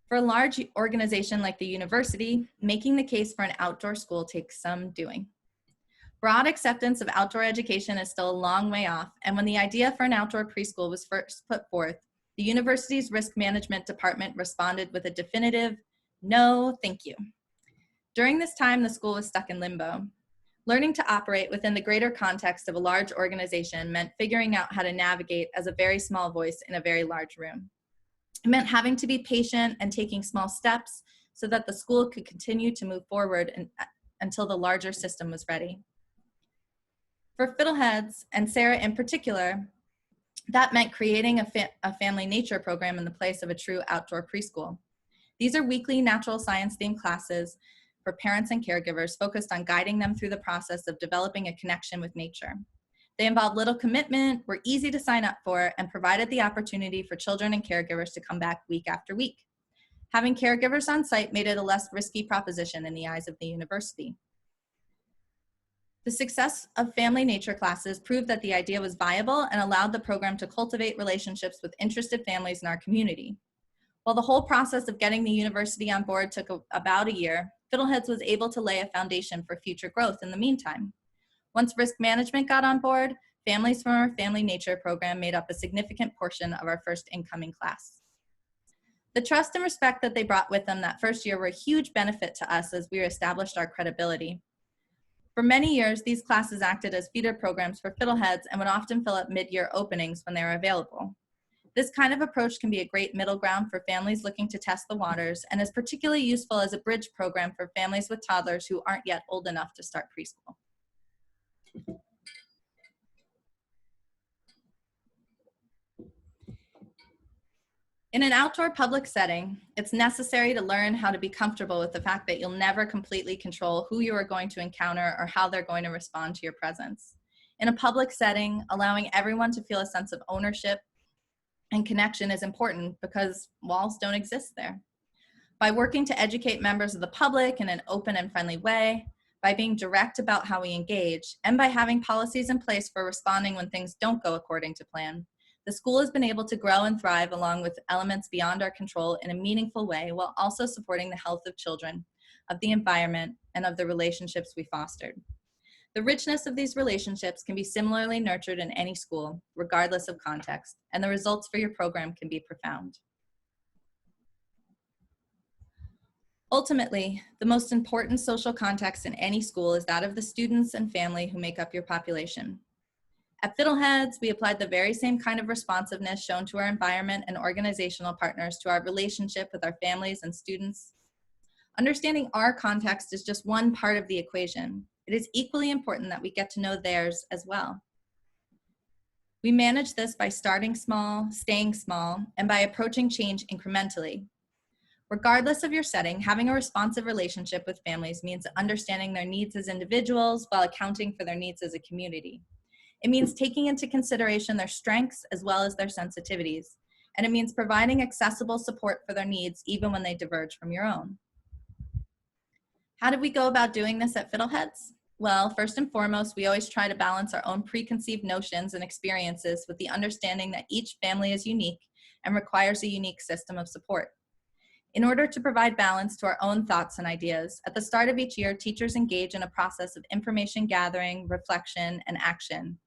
For a large organization like the university, making the case for an outdoor school takes some doing. Broad acceptance of outdoor education is still a long way off, and when the idea for an outdoor preschool was first put forth, the university's risk management department responded with a definitive, no, thank you. During this time, the school was stuck in limbo. Learning to operate within the greater context of a large organization meant figuring out how to navigate as a very small voice in a very large room. It meant having to be patient and taking small steps so that the school could continue to move forward until the larger system was ready. For Fiddleheads, and Sarah in particular, that meant creating a family nature program in the place of a true outdoor preschool. These are weekly natural science themed classes for parents and caregivers focused on guiding them through the process of developing a connection with nature. They involved little commitment, were easy to sign up for, and provided the opportunity for children and caregivers to come back week after week. Having caregivers on site made it a less risky proposition in the eyes of the university. The success of family nature classes proved that the idea was viable and allowed the program to cultivate relationships with interested families in our community. While the whole process of getting the university on board took about a year, Fiddleheads was able to lay a foundation for future growth in the meantime. Once risk management got on board, families from our family nature program made up a significant portion of our first incoming class. The trust and respect that they brought with them that first year were a huge benefit to us as we established our credibility. For many years, these classes acted as feeder programs for Fiddleheads and would often fill up mid-year openings when they were available. This kind of approach can be a great middle ground for families looking to test the waters and is particularly useful as a bridge program for families with toddlers who aren't yet old enough to start preschool. In an outdoor public setting, it's necessary to learn how to be comfortable with the fact that you'll never completely control who you are going to encounter or how they're going to respond to your presence. In a public setting, allowing everyone to feel a sense of ownership and connection is important because walls don't exist there. By working to educate members of the public in an open and friendly way, by being direct about how we engage, and by having policies in place for responding when things don't go according to plan, the school has been able to grow and thrive along with elements beyond our control in a meaningful way while also supporting the health of children, of the environment, and of the relationships we fostered. The richness of these relationships can be similarly nurtured in any school, regardless of context, and the results for your program can be profound. Ultimately, the most important social context in any school is that of the students and family who make up your population. At Fiddleheads, we applied the very same kind of responsiveness shown to our environment and organizational partners to our relationship with our families and students. Understanding our context is just one part of the equation. It is equally important that we get to know theirs as well. We manage this by starting small, staying small, and by approaching change incrementally. Regardless of your setting, having a responsive relationship with families means understanding their needs as individuals while accounting for their needs as a community. It means taking into consideration their strengths as well as their sensitivities, and it means providing accessible support for their needs even when they diverge from your own. How did we go about doing this at Fiddleheads? Well, first and foremost, we always try to balance our own preconceived notions and experiences with the understanding that each family is unique and requires a unique system of support. In order to provide balance to our own thoughts and ideas, at the start of each year, teachers engage in a process of information gathering, reflection, and action.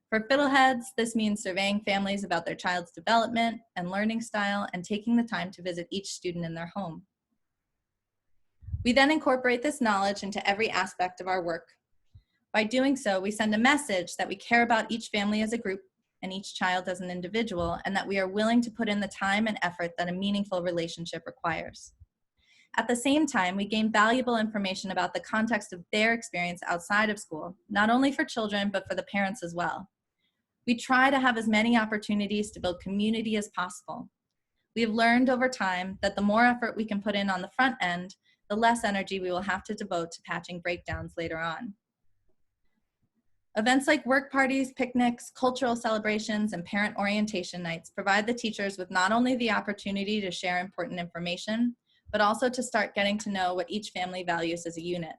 For Fiddleheads, this means surveying families about their child's development and learning style and taking the time to visit each student in their home. We then incorporate this knowledge into every aspect of our work. By doing so, we send a message that we care about each family as a group and each child as an individual, and that we are willing to put in the time and effort that a meaningful relationship requires. At the same time, we gain valuable information about the context of their experience outside of school, not only for children, but for the parents as well. We try to have as many opportunities to build community as possible. We have learned over time that the more effort we can put in on the front end, the less energy we will have to devote to patching breakdowns later on. Events like work parties, picnics, cultural celebrations, and parent orientation nights provide the teachers with not only the opportunity to share important information, but also to start getting to know what each family values as a unit.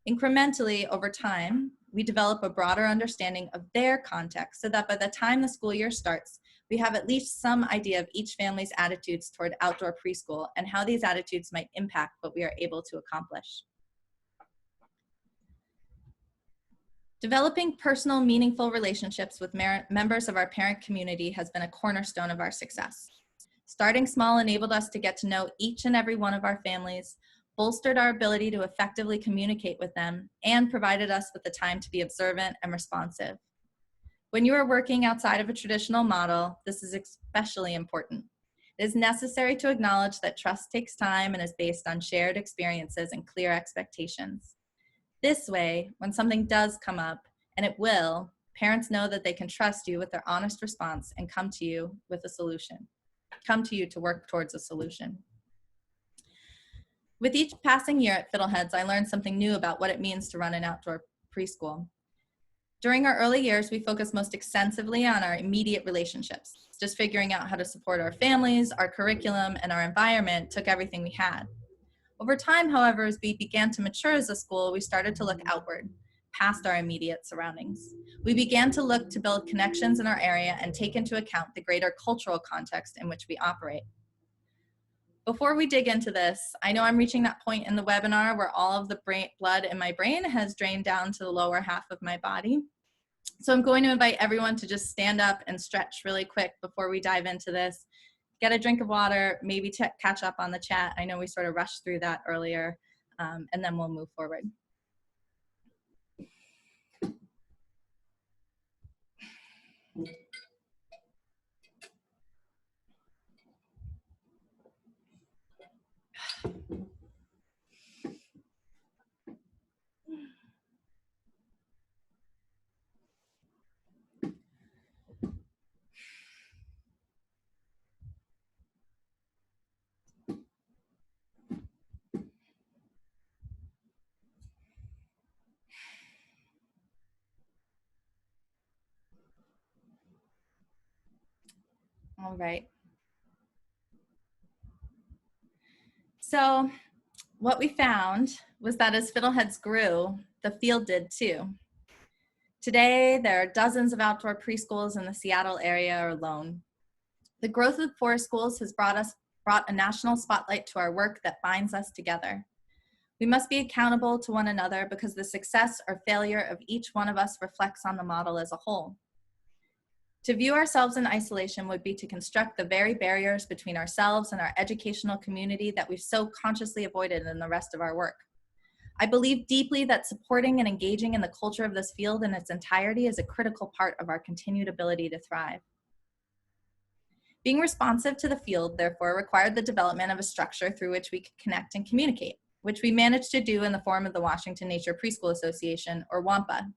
Incrementally, over time, we develop a broader understanding of their context so that by the time the school year starts, we have at least some idea of each family's attitudes toward outdoor preschool and how these attitudes might impact what we are able to accomplish. Developing personal, meaningful relationships with members of our parent community has been a cornerstone of our success. Starting small enabled us to get to know each and every one of our families, bolstered our ability to effectively communicate with them, and provided us with the time to be observant and responsive. When you are working outside of a traditional model, this is especially important. It is necessary to acknowledge that trust takes time and is based on shared experiences and clear expectations. This way, when something does come up, and it will, parents know that they can trust you with their honest response and come to you with a solution. Come to you to work towards a solution. With each passing year at Fiddleheads, I learned something new about what it means to run an outdoor preschool. During our early years, we focused most extensively on our immediate relationships. Just figuring out how to support our families, our curriculum, and our environment took everything we had. Over time, however, as we began to mature as a school, we started to look outward, past our immediate surroundings. We began to look to build connections in our area and take into account the greater cultural context in which we operate. Before we dig into this, I know I'm reaching that point in the webinar where all of the blood in my brain has drained down to the lower half of my body. So I'm going to invite everyone to just stand up and stretch really quick before we dive into this. Get a drink of water, maybe catch up on the chat. I know we sort of rushed through that earlier, and then we'll move forward. All right. So what we found was that as Fiddleheads grew, the field did too. Today, there are dozens of outdoor preschools in the Seattle area alone. The growth of forest schools has brought a national spotlight to our work that binds us together. We must be accountable to one another because the success or failure of each one of us reflects on the model as a whole. To view ourselves in isolation would be to construct the very barriers between ourselves and our educational community that we've so consciously avoided in the rest of our work. I believe deeply that supporting and engaging in the culture of this field in its entirety is a critical part of our continued ability to thrive. Being responsive to the field, therefore, required the development of a structure through which we could connect and communicate, which we managed to do in the form of the Washington Nature Preschool Association, or WAMPA.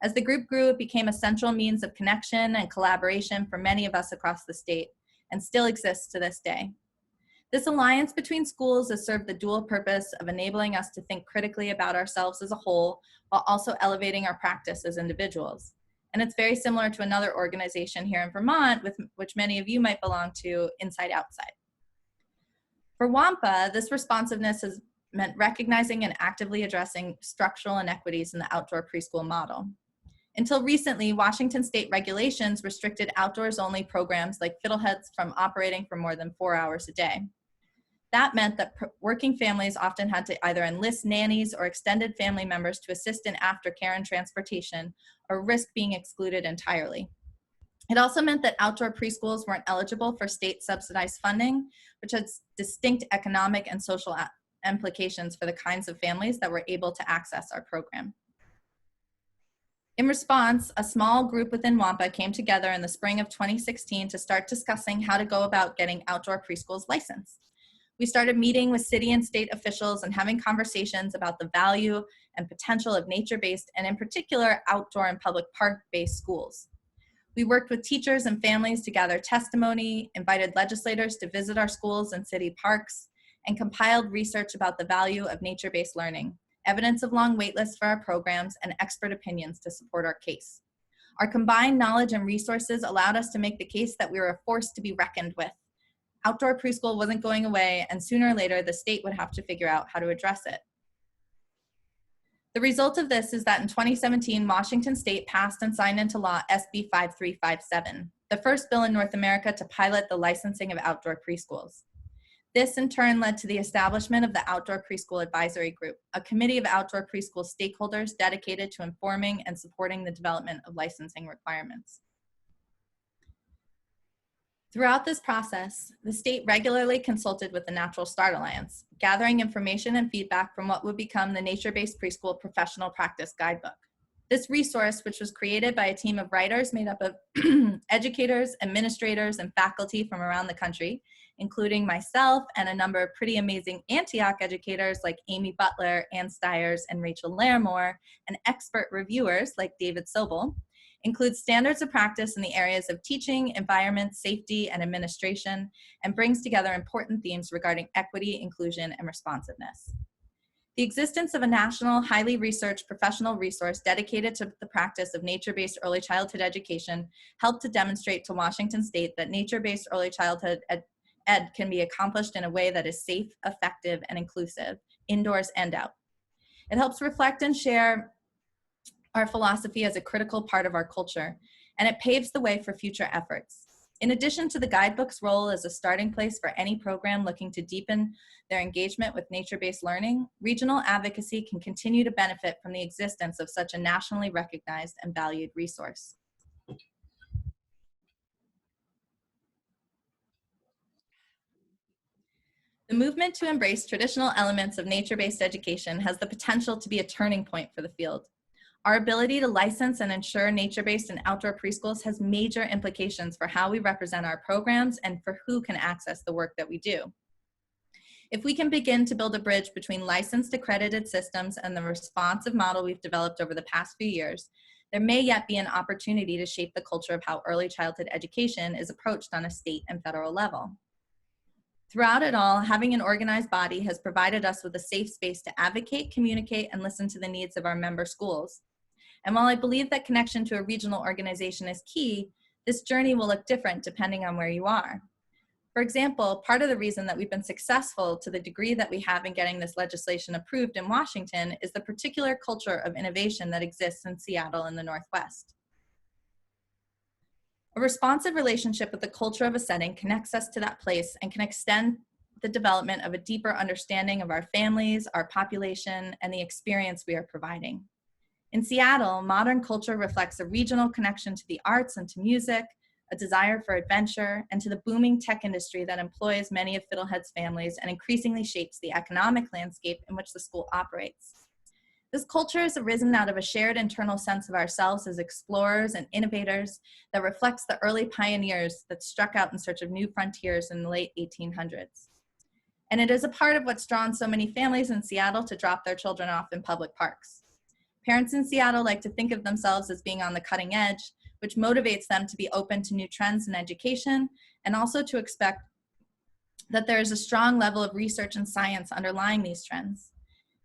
As the group grew, it became a central means of connection and collaboration for many of us across the state, and still exists to this day. This alliance between schools has served the dual purpose of enabling us to think critically about ourselves as a whole, while also elevating our practice as individuals. And it's very similar to another organization here in Vermont, which many of you might belong to, Inside Outside. For WAMPA, this responsiveness has meant recognizing and actively addressing structural inequities in the outdoor preschool model. Until recently, Washington state regulations restricted outdoors-only programs like Fiddleheads from operating for more than 4 hours a day. That meant that working families often had to either enlist nannies or extended family members to assist in aftercare and transportation, or risk being excluded entirely. It also meant that outdoor preschools weren't eligible for state-subsidized funding, which has distinct economic and social implications for the kinds of families that were able to access our program. In response, a small group within WAMPA came together in the spring of 2016 to start discussing how to go about getting outdoor preschools licensed. We started meeting with city and state officials and having conversations about the value and potential of nature-based and in particular outdoor and public park-based schools. We worked with teachers and families to gather testimony, invited legislators to visit our schools and city parks, and compiled research about the value of nature-based learning, evidence of long waitlists for our programs, and expert opinions to support our case. Our combined knowledge and resources allowed us to make the case that we were a force to be reckoned with. Outdoor preschool wasn't going away, and sooner or later, the state would have to figure out how to address it. The result of this is that in 2017, Washington State passed and signed into law SB 5357, the first bill in North America to pilot the licensing of outdoor preschools. This in turn led to the establishment of the Outdoor Preschool Advisory Group, a committee of outdoor preschool stakeholders dedicated to informing and supporting the development of licensing requirements. Throughout this process, the state regularly consulted with the Natural Start Alliance, gathering information and feedback from what would become the Nature-Based Preschool Professional Practice Guidebook. This resource, which was created by a team of writers made up of educators, administrators, and faculty from around the country, including myself and a number of pretty amazing Antioch educators like Amy Butler, Ann Stiers, and Rachel Larimore, and expert reviewers like David Sobel, includes standards of practice in the areas of teaching, environment, safety, and administration, and brings together important themes regarding equity, inclusion, and responsiveness. The existence of a national, highly researched professional resource dedicated to the practice of nature-based early childhood education helped to demonstrate to Washington State that nature-based early childhood ed can be accomplished in a way that is safe, effective, and inclusive, indoors and out. It helps reflect and share our philosophy as a critical part of our culture, and it paves the way for future efforts. In addition to the guidebook's role as a starting place for any program looking to deepen their engagement with nature-based learning, regional advocacy can continue to benefit from the existence of such a nationally recognized and valued resource. The movement to embrace traditional elements of nature-based education has the potential to be a turning point for the field. Our ability to license and ensure nature-based and outdoor preschools has major implications for how we represent our programs and for who can access the work that we do. If we can begin to build a bridge between licensed accredited systems and the responsive model we've developed over the past few years, there may yet be an opportunity to shape the culture of how early childhood education is approached on a state and federal level. Throughout it all, having an organized body has provided us with a safe space to advocate, communicate, and listen to the needs of our member schools. And while I believe that connection to a regional organization is key, this journey will look different depending on where you are. For example, part of the reason that we've been successful to the degree that we have in getting this legislation approved in Washington is the particular culture of innovation that exists in Seattle and the Northwest. A responsive relationship with the culture of a setting connects us to that place and can extend the development of a deeper understanding of our families, our population, and the experience we are providing. In Seattle, modern culture reflects a regional connection to the arts and to music, a desire for adventure, and to the booming tech industry that employs many of Fiddlehead's families and increasingly shapes the economic landscape in which the school operates. This culture has arisen out of a shared internal sense of ourselves as explorers and innovators that reflects the early pioneers that struck out in search of new frontiers in the late 1800s. And it is a part of what's drawn so many families in Seattle to drop their children off in public parks. Parents in Seattle like to think of themselves as being on the cutting edge, which motivates them to be open to new trends in education and also to expect that there is a strong level of research and science underlying these trends.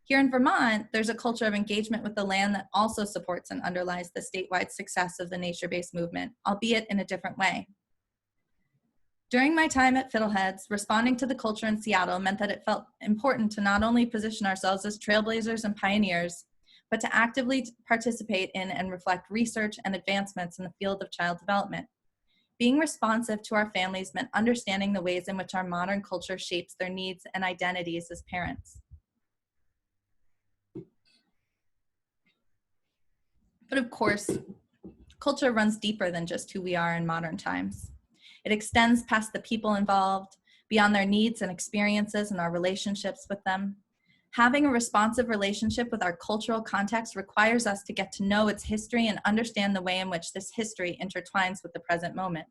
Here in Vermont, there's a culture of engagement with the land that also supports and underlies the statewide success of the nature-based movement, albeit in a different way. During my time at Fiddleheads, responding to the culture in Seattle meant that it felt important to not only position ourselves as trailblazers and pioneers, but to actively participate in and reflect research and advancements in the field of child development. Being responsive to our families meant understanding the ways in which our modern culture shapes their needs and identities as parents. But of course, culture runs deeper than just who we are in modern times. It extends past the people involved, beyond their needs and experiences and our relationships with them. Having a responsive relationship with our cultural context requires us to get to know its history and understand the way in which this history intertwines with the present moment.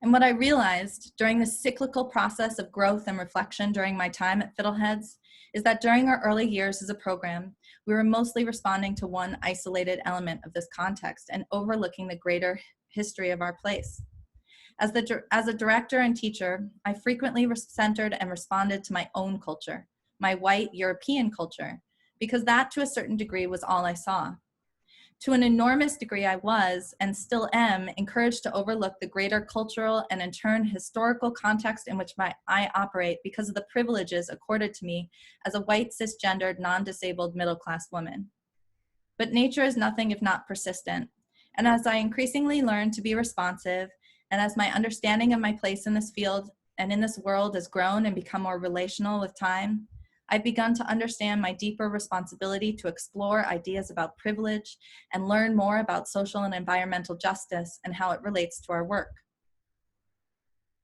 And what I realized during the cyclical process of growth and reflection during my time at Fiddleheads is that during our early years as a program, we were mostly responding to one isolated element of this context and overlooking the greater history of our place. As a director and teacher, I frequently centered and responded to my own culture, my white European culture, because that to a certain degree was all I saw. To an enormous degree, I was, and still am, encouraged to overlook the greater cultural and in turn historical context in which I operate because of the privileges accorded to me as a white, cisgendered, non-disabled, middle-class woman. But nature is nothing if not persistent, and as I increasingly learn to be responsive, and as my understanding of my place in this field and in this world has grown and become more relational with time, I've begun to understand my deeper responsibility to explore ideas about privilege and learn more about social and environmental justice and how it relates to our work.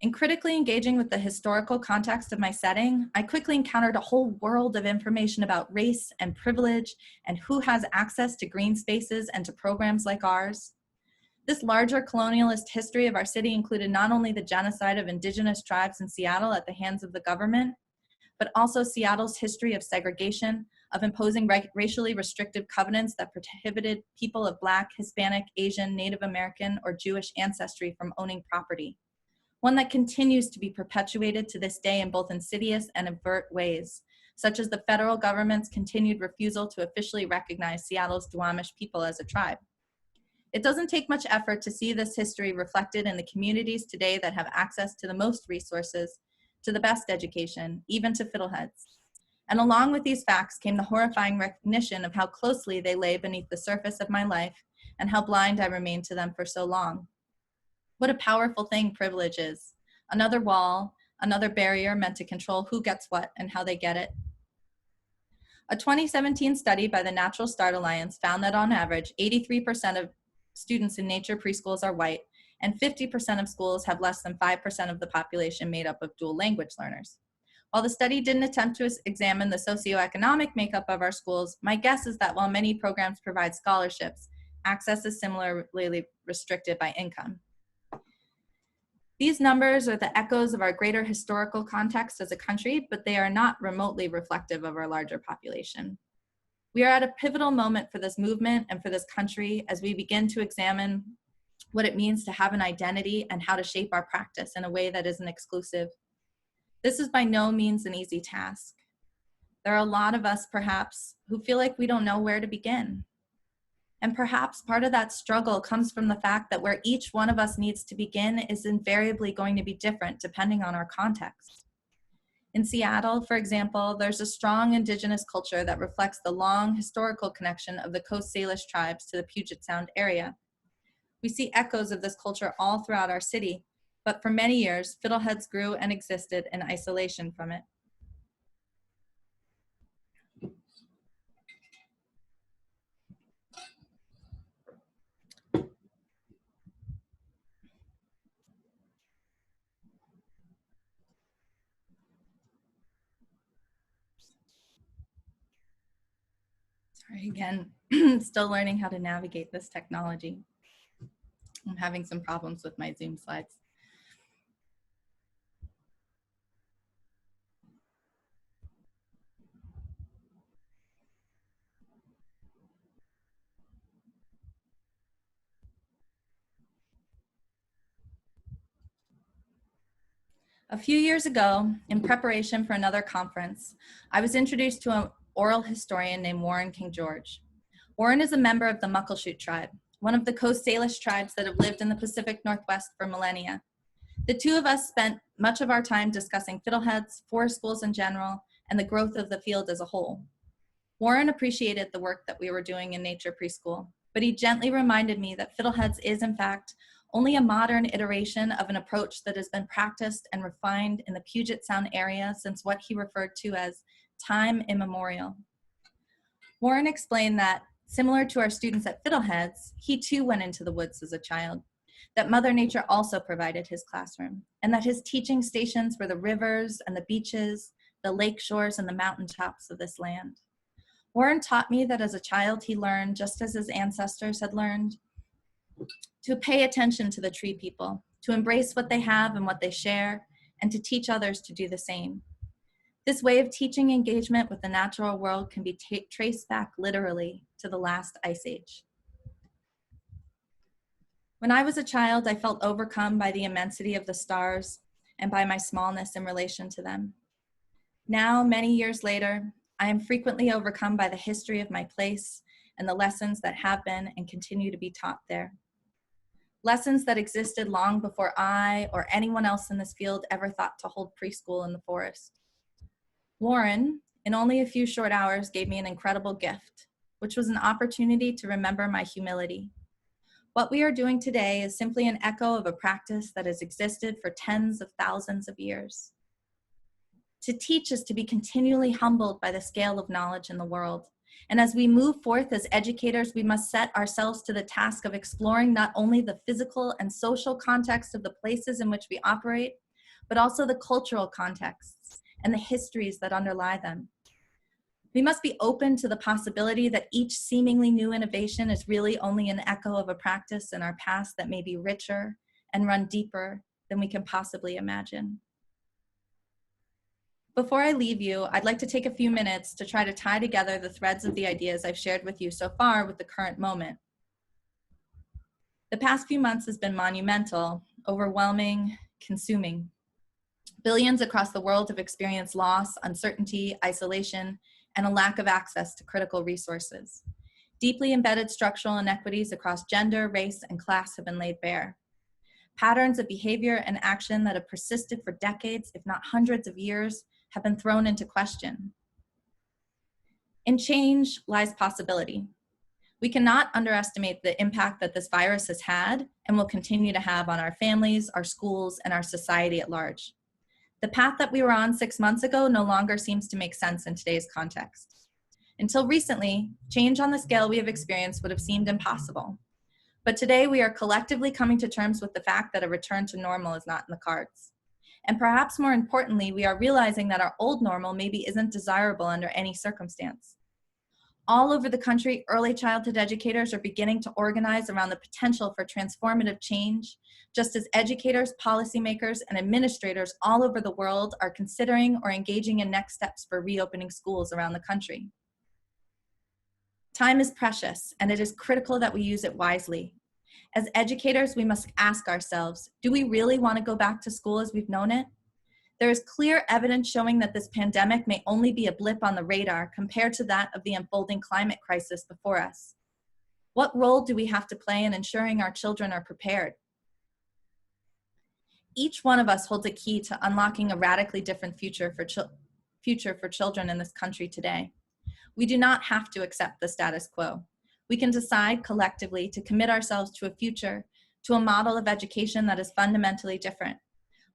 In critically engaging with the historical context of my setting, I quickly encountered a whole world of information about race and privilege and who has access to green spaces and to programs like ours. This larger colonialist history of our city included not only the genocide of indigenous tribes in Seattle at the hands of the government, but also Seattle's history of segregation, of imposing racially restrictive covenants that prohibited people of Black, Hispanic, Asian, Native American, or Jewish ancestry from owning property. One that continues to be perpetuated to this day in both insidious and overt ways, such as the federal government's continued refusal to officially recognize Seattle's Duwamish people as a tribe. It doesn't take much effort to see this history reflected in the communities today that have access to the most resources, to the best education, even to Fiddleheads. And along with these facts came the horrifying recognition of how closely they lay beneath the surface of my life and how blind I remained to them for so long. What a powerful thing privilege is. Another wall, another barrier meant to control who gets what and how they get it. A 2017 study by the Natural Start Alliance found that on average, 83% of students in nature preschools are white, and 50% of schools have less than 5% of the population made up of dual language learners. While the study didn't attempt to examine the socioeconomic makeup of our schools, my guess is that while many programs provide scholarships, access is similarly restricted by income. These numbers are the echoes of our greater historical context as a country, but they are not remotely reflective of our larger population. We are at a pivotal moment for this movement and for this country as we begin to examine what it means to have an identity and how to shape our practice in a way that isn't exclusive. This is by no means an easy task. There are a lot of us, perhaps, who feel like we don't know where to begin. And perhaps part of that struggle comes from the fact that where each one of us needs to begin is invariably going to be different depending on our context. In Seattle, for example, there's a strong indigenous culture that reflects the long historical connection of the Coast Salish tribes to the Puget Sound area. We see echoes of this culture all throughout our city, but for many years, Fiddleheads grew and existed in isolation from it. Sorry again, still learning how to navigate this technology. I'm having some problems with my Zoom slides. A few years ago, in preparation for another conference, I was introduced to an oral historian named Warren King George. Warren is a member of the Muckleshoot tribe, one of the Coast Salish tribes that have lived in the Pacific Northwest for millennia. The two of us spent much of our time discussing Fiddleheads, forest schools in general, and the growth of the field as a whole. Warren appreciated the work that we were doing in nature preschool, but he gently reminded me that Fiddleheads is, in fact, only a modern iteration of an approach that has been practiced and refined in the Puget Sound area since what he referred to as time immemorial. Warren explained that, similar to our students at Fiddleheads, he too went into the woods as a child, that Mother Nature also provided his classroom, and that his teaching stations were the rivers and the beaches, the lake shores and the mountaintops of this land. Warren taught me that as a child he learned, just as his ancestors had learned, to pay attention to the tree people, to embrace what they have and what they share, and to teach others to do the same. This way of teaching engagement with the natural world can be traced back literally to the last ice age. When I was a child, I felt overcome by the immensity of the stars and by my smallness in relation to them. Now, many years later, I am frequently overcome by the history of my place and the lessons that have been and continue to be taught there. Lessons that existed long before I or anyone else in this field ever thought to hold preschool in the forest. Warren, in only a few short hours, gave me an incredible gift, which was an opportunity to remember my humility. What we are doing today is simply an echo of a practice that has existed for tens of thousands of years. To teach is to be continually humbled by the scale of knowledge in the world. And as we move forth as educators, we must set ourselves to the task of exploring not only the physical and social context of the places in which we operate, but also the cultural contexts and the histories that underlie them. We must be open to the possibility that each seemingly new innovation is really only an echo of a practice in our past that may be richer and run deeper than we can possibly imagine. Before I leave you, I'd like to take a few minutes to try to tie together the threads of the ideas I've shared with you so far with the current moment. The past few months has been monumental, overwhelming, consuming. Billions across the world have experienced loss, uncertainty, isolation, and a lack of access to critical resources. Deeply embedded structural inequities across gender, race, and class have been laid bare. Patterns of behavior and action that have persisted for decades, if not hundreds of years, have been thrown into question. In change lies possibility. We cannot underestimate the impact that this virus has had and will continue to have on our families, our schools, and our society at large. The path that we were on 6 months ago no longer seems to make sense in today's context. Until recently, change on the scale we have experienced would have seemed impossible. But today we are collectively coming to terms with the fact that a return to normal is not in the cards. And perhaps more importantly, we are realizing that our old normal maybe isn't desirable under any circumstance. All over the country, early childhood educators are beginning to organize around the potential for transformative change, just as educators, policymakers, and administrators all over the world are considering or engaging in next steps for reopening schools around the country. Time is precious, and it is critical that we use it wisely. As educators, we must ask ourselves, do we really want to go back to school as we've known it? There is clear evidence showing that this pandemic may only be a blip on the radar compared to that of the unfolding climate crisis before us. What role do we have to play in ensuring our children are prepared? Each one of us holds a key to unlocking a radically different future for children in this country today. We do not have to accept the status quo. We can decide collectively to commit ourselves to a future, to a model of education that is fundamentally different,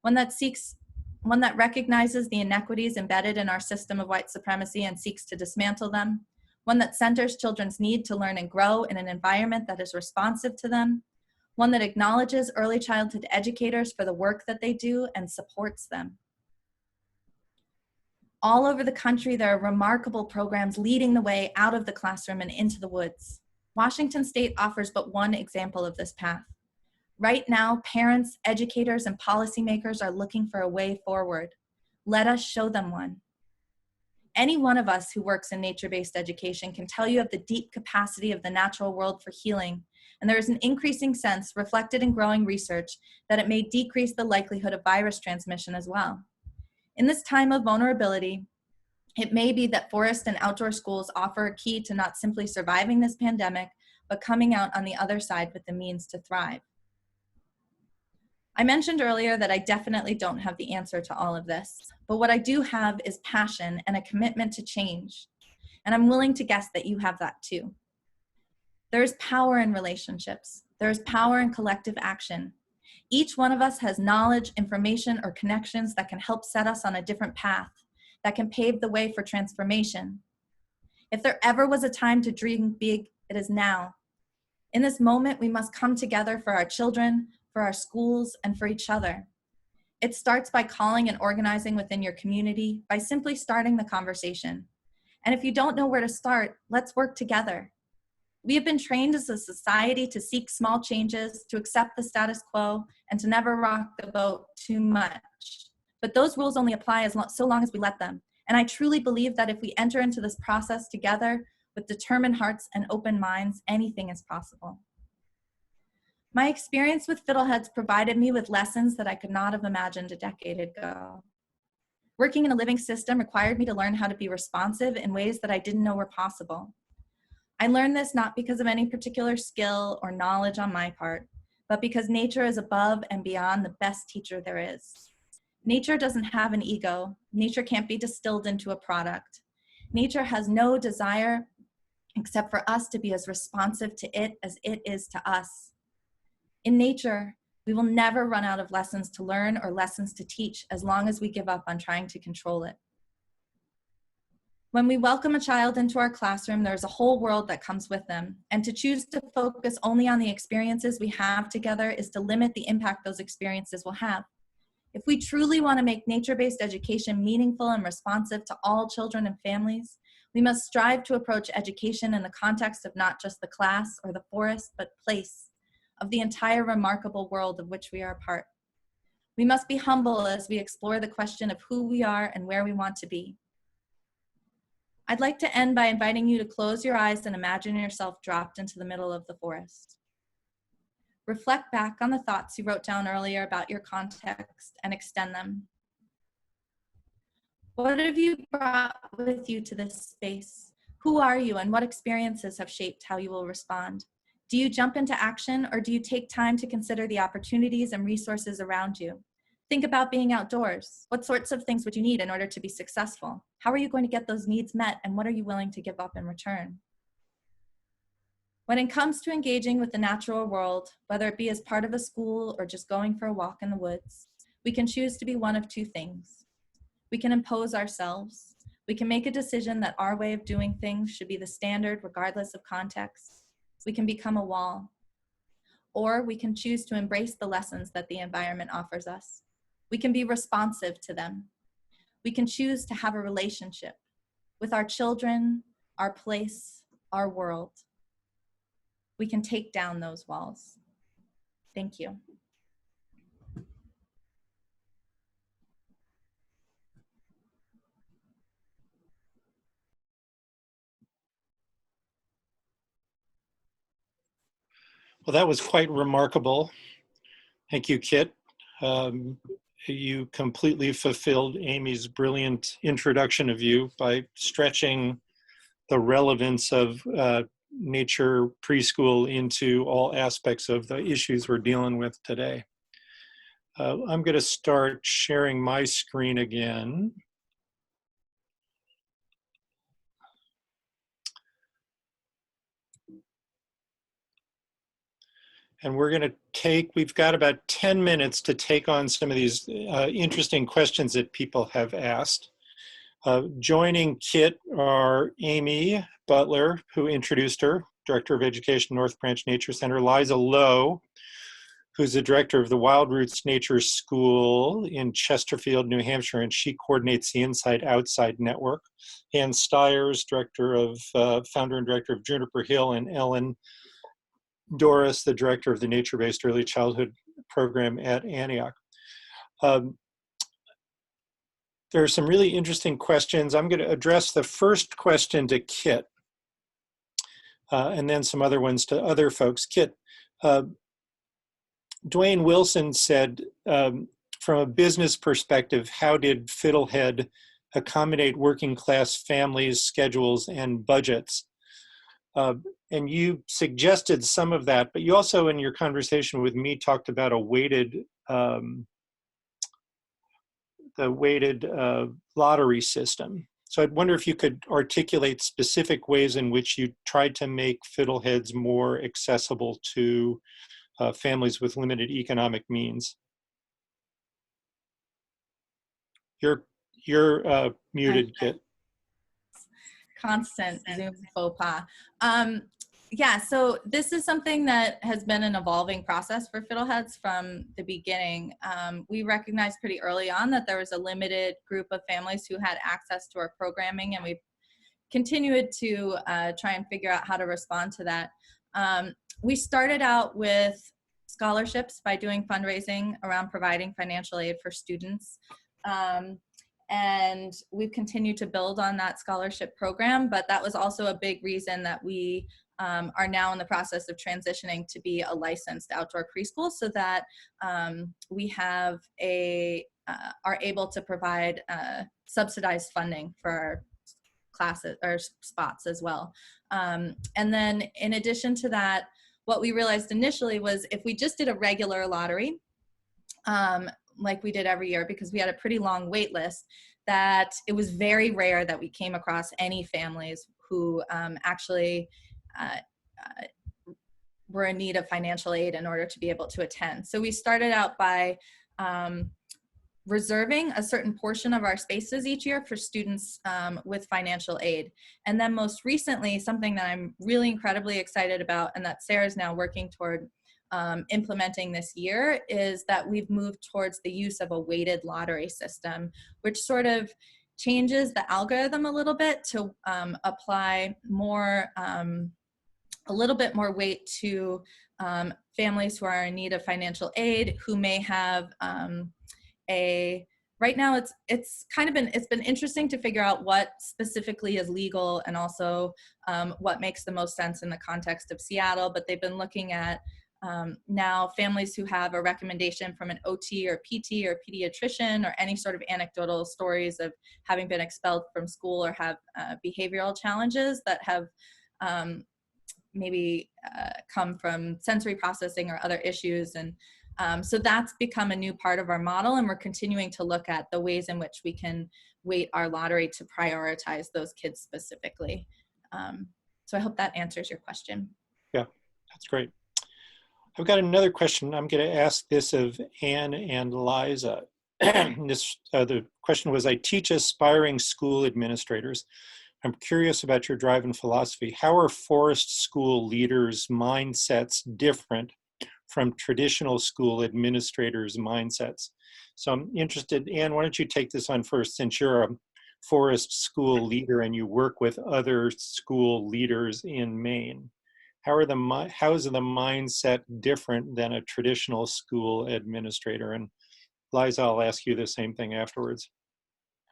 one that recognizes the inequities embedded in our system of white supremacy and seeks to dismantle them, one that centers children's need to learn and grow in an environment that is responsive to them, one that acknowledges early childhood educators for the work that they do and supports them. All over the country, there are remarkable programs leading the way out of the classroom and into the woods. Washington State offers but one example of this path. Right now, parents, educators, and policymakers are looking for a way forward. Let us show them one. Any one of us who works in nature-based education can tell you of the deep capacity of the natural world for healing, and there is an increasing sense, reflected in growing research, that it may decrease the likelihood of virus transmission as well. In this time of vulnerability, it may be that forest and outdoor schools offer a key to not simply surviving this pandemic, but coming out on the other side with the means to thrive. I mentioned earlier that I definitely don't have the answer to all of this, but what I do have is passion and a commitment to change, and I'm willing to guess that you have that too. There is power in relationships, There is power in collective action. Each one of us has knowledge, information, or connections that can help set us on a different path, that can pave the way for transformation. If there ever was a time to dream big, it is now. In this moment, we must come together for our children, for our schools, and for each other. It starts by calling and organizing within your community, by simply starting the conversation. And if you don't know where to start, let's work together. We have been trained as a society to seek small changes, to accept the status quo, and to never rock the boat too much. But those rules only apply so long as we let them. And I truly believe that if we enter into this process together with determined hearts and open minds, anything is possible. My experience with Fiddleheads provided me with lessons that I could not have imagined a decade ago. Working in a living system required me to learn how to be responsive in ways that I didn't know were possible. I learned this not because of any particular skill or knowledge on my part, but because nature is above and beyond the best teacher there is. Nature doesn't have an ego. Nature can't be distilled into a product. Nature has no desire except for us to be as responsive to it as it is to us. In nature, we will never run out of lessons to learn or lessons to teach as long as we give up on trying to control it. When we welcome a child into our classroom, there's a whole world that comes with them, and to choose to focus only on the experiences we have together is to limit the impact those experiences will have. If we truly want to make nature-based education meaningful and responsive to all children and families, we must strive to approach education in the context of not just the class or the forest, but place, of the entire remarkable world of which we are a part. We must be humble as we explore the question of who we are and where we want to be. I'd like to end by inviting you to close your eyes and imagine yourself dropped into the middle of the forest. Reflect back on the thoughts you wrote down earlier about your context and extend them. What have you brought with you to this space? Who are you and what experiences have shaped how you will respond? Do you jump into action or do you take time to consider the opportunities and resources around you? Think about being outdoors. What sorts of things would you need in order to be successful? How are you going to get those needs met and what are you willing to give up in return? When it comes to engaging with the natural world, whether it be as part of a school or just going for a walk in the woods, we can choose to be one of two things. We can impose ourselves. We can make a decision that our way of doing things should be the standard regardless of context. We can become a wall. Or we can choose to embrace the lessons that the environment offers us. We can be responsive to them. We can choose to have a relationship with our children, our place, our world. We can take down those walls. Thank you. Well, that was quite remarkable. Thank you, Kit. You completely fulfilled Amy's brilliant introduction of you by stretching the relevance of nature preschool into all aspects of the issues we're dealing with today. I'm going to start sharing my screen again. And we're going to we've got about 10 minutes to take on some of these interesting questions that people have asked. Joining Kit are Amy Butler, who introduced her, Director of Education, North Branch Nature Center, Liza Lowe, who's the director of the Wild Roots Nature School in Chesterfield, New Hampshire, and she coordinates the Inside Outside Network. Ann Stiers, founder and director of Juniper Hill, and Ellen Doris, the director of the Nature-Based Early Childhood Program at Antioch. There are some really interesting questions. I'm going to address the first question to Kit, and then some other ones to other folks. Kit, Dwayne Wilson said, from a business perspective, how did Fiddlehead accommodate working class families, schedules, and budgets? And you suggested some of that, but you also, in your conversation with me, talked about a weighted lottery system. So I'd wonder if you could articulate specific ways in which you tried to make Fiddleheads more accessible to families with limited economic means. You're muted, Kit. Constant Zoom faux pas. Yeah, so this is something that has been an evolving process for Fiddleheads from the beginning. We recognized pretty early on that there was a limited group of families who had access to our programming, and we've continued to try and figure out how to respond to that. We started out with scholarships by doing fundraising around providing financial aid for students. And we've continued to build on that scholarship program, but that was also a big reason that we are now in the process of transitioning to be a licensed outdoor preschool, so that we have are able to provide subsidized funding for our classes or spots as well. And then in addition to that, what we realized initially was if we just did a regular lottery, like we did every year, because we had a pretty long wait list, that it was very rare that we came across any families who actually were in need of financial aid in order to be able to attend. So we started out by reserving a certain portion of our spaces each year for students with financial aid. And then most recently, something that I'm really incredibly excited about and that Sarah's now working toward implementing this year is that we've moved towards the use of a weighted lottery system, which sort of changes the algorithm a little bit to apply more, a little bit more weight to families who are in need of financial aid, who may have right now it's been interesting to figure out what specifically is legal and also what makes the most sense in the context of Seattle, but they've been looking at now families who have a recommendation from an OT or PT or pediatrician or any sort of anecdotal stories of having been expelled from school or have behavioral challenges that have maybe come from sensory processing or other issues. And so that's become a new part of our model, and we're continuing to look at the ways in which we can weight our lottery to prioritize those kids specifically. So I hope that answers your question. Yeah, that's great. I've got another question. I'm going to ask this of Anne and Liza. The question was, I teach aspiring school administrators. I'm curious about your drive and philosophy. How are Forest School leaders' mindsets different from traditional school administrators' mindsets? So I'm interested, Anne, why don't you take this on first, since you're a Forest School leader and you work with other school leaders in Maine. How is the mindset different than a traditional school administrator? And Liza, I'll ask you the same thing afterwards.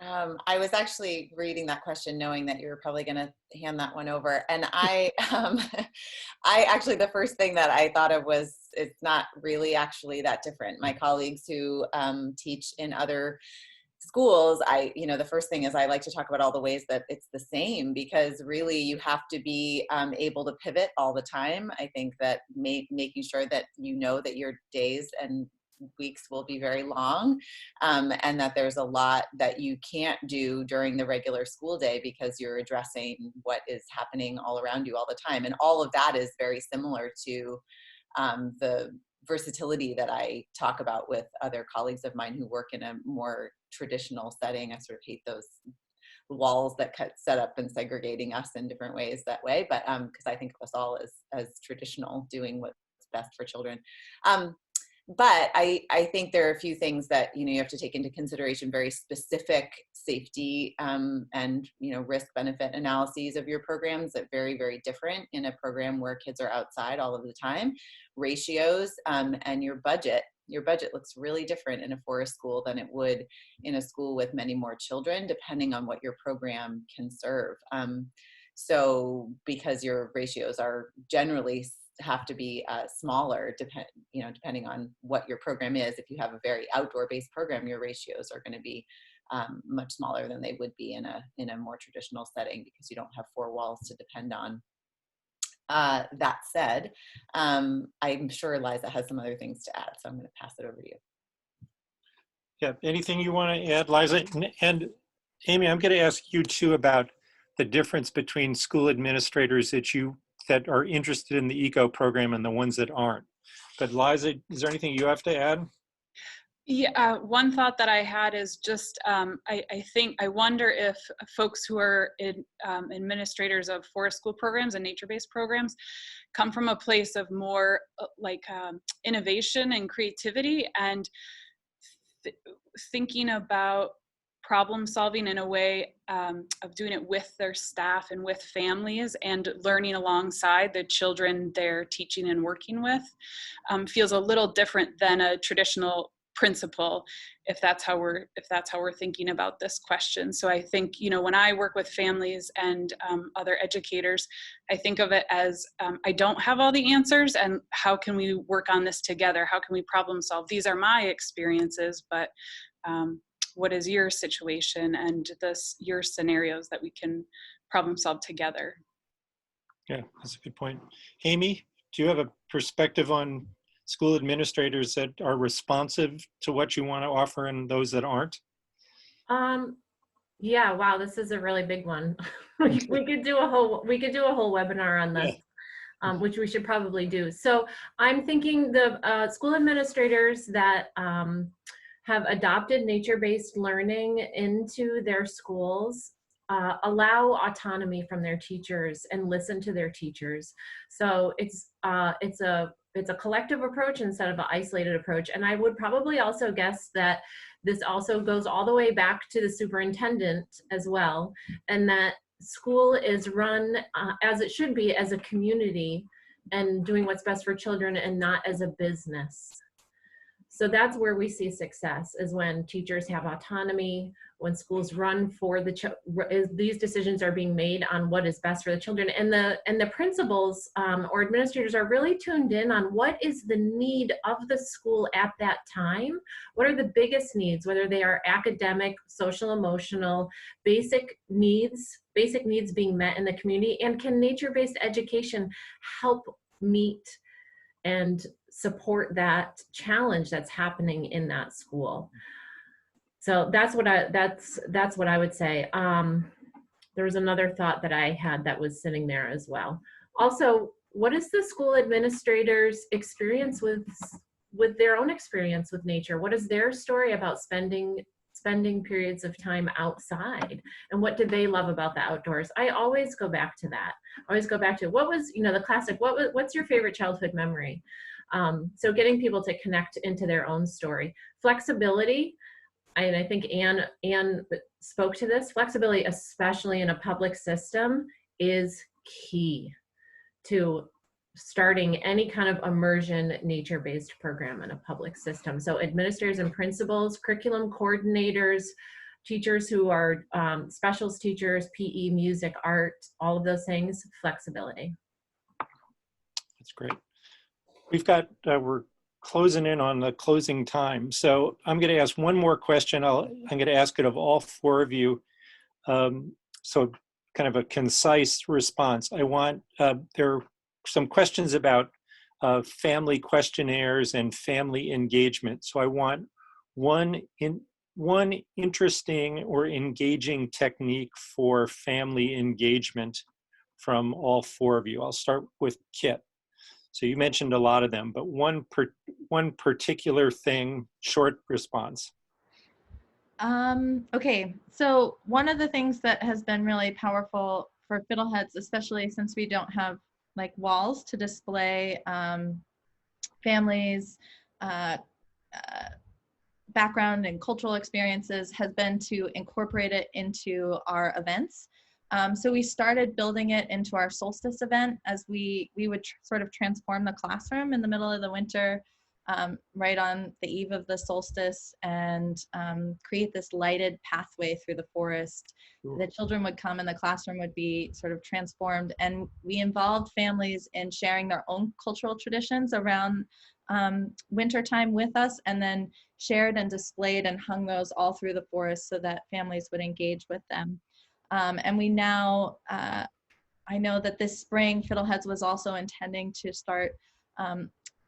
I was actually reading that question knowing that you were probably going to hand that one over. And I actually, the first thing that I thought of was, it's not really actually that different. My colleagues who teach in other schools, the first thing is I like to talk about all the ways that it's the same, because really you have to be able to pivot all the time. I think that making sure that you know that your days and weeks will be very long, and that there's a lot that you can't do during the regular school day because you're addressing what is happening all around you all the time. And all of that is very similar to the versatility that I talk about with other colleagues of mine who work in a more traditional setting. I sort of hate those walls that set up and segregating us in different ways that way, but because I think of us all as traditional, doing what's best for children. But I think there are a few things that you have to take into consideration, very specific safety and risk benefit analyses of your programs that very, very different in a program where kids are outside all of the time. Ratios and your budget. Your budget looks really different in a forest school than it would in a school with many more children, depending on what your program can serve. So because your ratios are generally have to be smaller, depending on what your program is. If you have a very outdoor-based program, your ratios are going to be much smaller than they would be in a more traditional setting, because you don't have four walls to depend on. That said, I'm sure Liza has some other things to add, so I'm going to pass it over to you. Yeah, anything you want to add, Liza? And Amy, I'm going to ask you too about the difference between school administrators that are interested in the ECO program and the ones that aren't. But Liza, is there anything you have to add? Yeah, one thought that I had is just, I wonder if folks who are administrators of forest school programs and nature-based programs come from a place of more innovation and creativity and thinking about problem solving in a way of doing it with their staff and with families and learning alongside the children they're teaching and working with feels a little different than a traditional principal, if that's how we're thinking about this question. So I think, when I work with families and other educators, I think of it as I don't have all the answers, and how can we work on this together? How can we problem solve? These are my experiences, but what is your situation and your scenarios that we can problem solve together? Yeah, that's a good point. Amy, do you have a perspective on school administrators that are responsive to what you want to offer and those that aren't? Yeah, wow, this is a really big one. we could do a whole webinar on this. Yeah. Which we should probably do. So I'm thinking the school administrators that have adopted nature-based learning into their schools allow autonomy from their teachers and listen to their teachers. So it's a collective approach instead of an isolated approach. And I would probably also guess that this also goes all the way back to the superintendent as well, and that school is run as it should be, as a community and doing what's best for children and not as a business. So that's where we see success, is when teachers have autonomy, when schools run for these decisions are being made on what is best for the children, and the principals or administrators are really tuned in on what is the need of the school at that time. What are the biggest needs, whether they are academic, social, emotional, basic needs being met in the community, and can nature-based education help meet and support that challenge that's happening in that school. So that's what I would say. There was another thought that I had that was sitting there as well. Also, what is the school administrator's experience with their own experience with nature? What is their story about spending periods of time outside, and what did they love about the outdoors? I always go back to that. I always go back to what was, the classic, what's your favorite childhood memory? So getting people to connect into their own story. Flexibility, and I think Anne spoke to this, flexibility, especially in a public system, is key to starting any kind of immersion nature-based program in a public system. So administrators and principals, curriculum coordinators, teachers who are specials teachers, PE, music, art, all of those things, flexibility. That's great. We've got, we're closing in on the closing time. So I'm going to ask one more question. I'm going to ask it of all four of you. So kind of a concise response. I want, there are some questions about family questionnaires and family engagement. So I want one interesting or engaging technique for family engagement from all four of you. I'll start with Kit. So you mentioned a lot of them, but one particular thing, short response. Okay, so one of the things that has been really powerful for Fiddleheads, especially since we don't have like walls to display families, background and cultural experiences, has been to incorporate it into our events. So we started building it into our solstice event, as we would sort of transform the classroom in the middle of the winter, right on the eve of the solstice, and create this lighted pathway through the forest. Ooh. The children would come and the classroom would be sort of transformed, and we involved families in sharing their own cultural traditions around wintertime with us, and then shared and displayed and hung those all through the forest so that families would engage with them. And we now, I know that this spring, Fiddleheads was also intending to start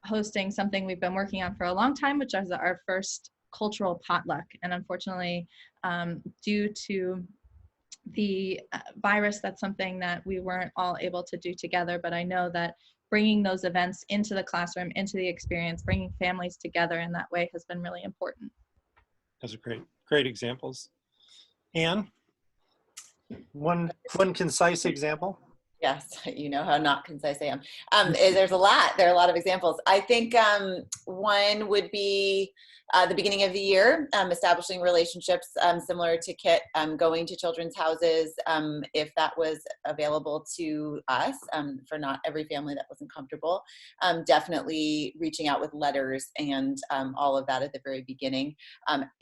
hosting something we've been working on for a long time, which is our first cultural potluck. And unfortunately, due to the virus, that's something that we weren't all able to do together. But I know that bringing those events into the classroom, into the experience, bringing families together in that way has been really important. Those are great examples. Anne, one concise example. Yes, you know how not concise I am. There's a lot. There are a lot of examples. I think one would be the beginning of the year, establishing relationships similar to Kit, going to children's houses if that was available to us. For not every family that wasn't comfortable. Definitely reaching out with letters and all of that at the very beginning.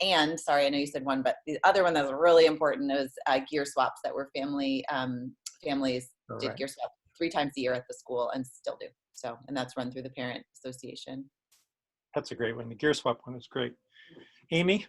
And sorry, I know you said one, but the other one that was really important was gear swaps that were families did gear swap 3 times a year at the school and still do. So, and that's run through the parent association. That's a great one. The gear swap one is great. Amy?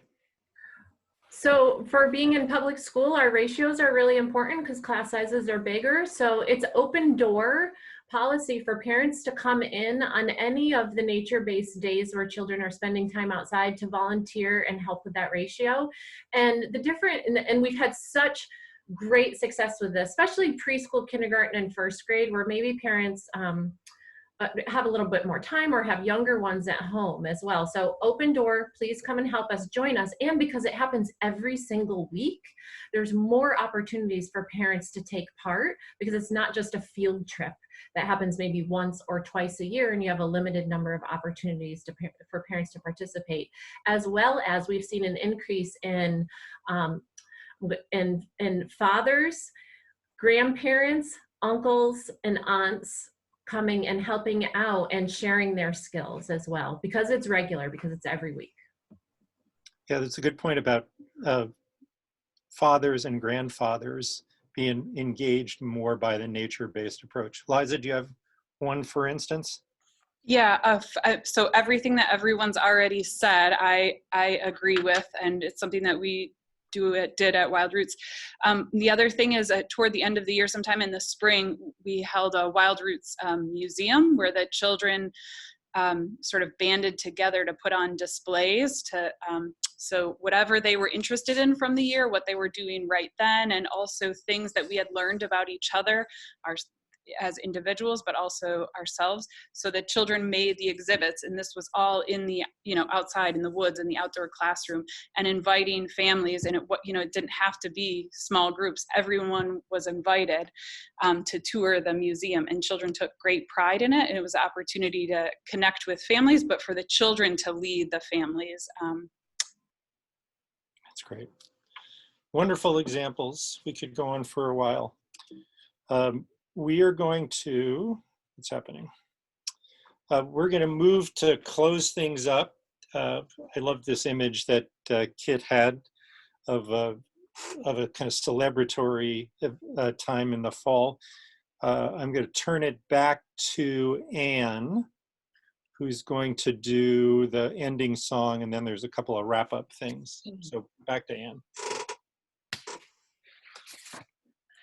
So for being in public school, our ratios are really important because class sizes are bigger. So it's open door policy for parents to come in on any of the nature-based days where children are spending time outside to volunteer and help with that ratio. And and we've had such great success with this, especially preschool, kindergarten, and first grade, where maybe parents have a little bit more time or have younger ones at home as well. So open door, please come and help us, join us. And because it happens every single week, there's more opportunities for parents to take part, because it's not just a field trip that happens maybe once or twice a year, and you have a limited number of opportunities for parents to participate, as well as we've seen an increase in fathers, grandparents, uncles, and aunts coming and helping out and sharing their skills as well, because it's regular, because it's every week. Yeah, that's a good point about fathers and grandfathers being engaged more by the nature-based approach. Liza, do you have one, for instance? Yeah, so everything that everyone's already said, I agree with, and it's something that we did at Wild Roots. The other thing is toward the end of the year, sometime in the spring, we held a Wild Roots museum where the children sort of banded together to put on displays so whatever they were interested in from the year, what they were doing right then, and also things that we had learned about each other, as individuals, but also ourselves. So the children made the exhibits, and this was all in the, outside in the woods, in the outdoor classroom, and inviting families. And it didn't have to be small groups. Everyone was invited to tour the museum, and children took great pride in it. And it was an opportunity to connect with families, but for the children to lead the families. That's great. Wonderful examples. We could go on for a while. We are going to, what's happening? We're going to move to close things up. I love this image that Kit had of a kind of celebratory time in the fall. I'm going to turn it back to Anne, who's going to do the ending song, and then there's a couple of wrap-up things. So back to Anne.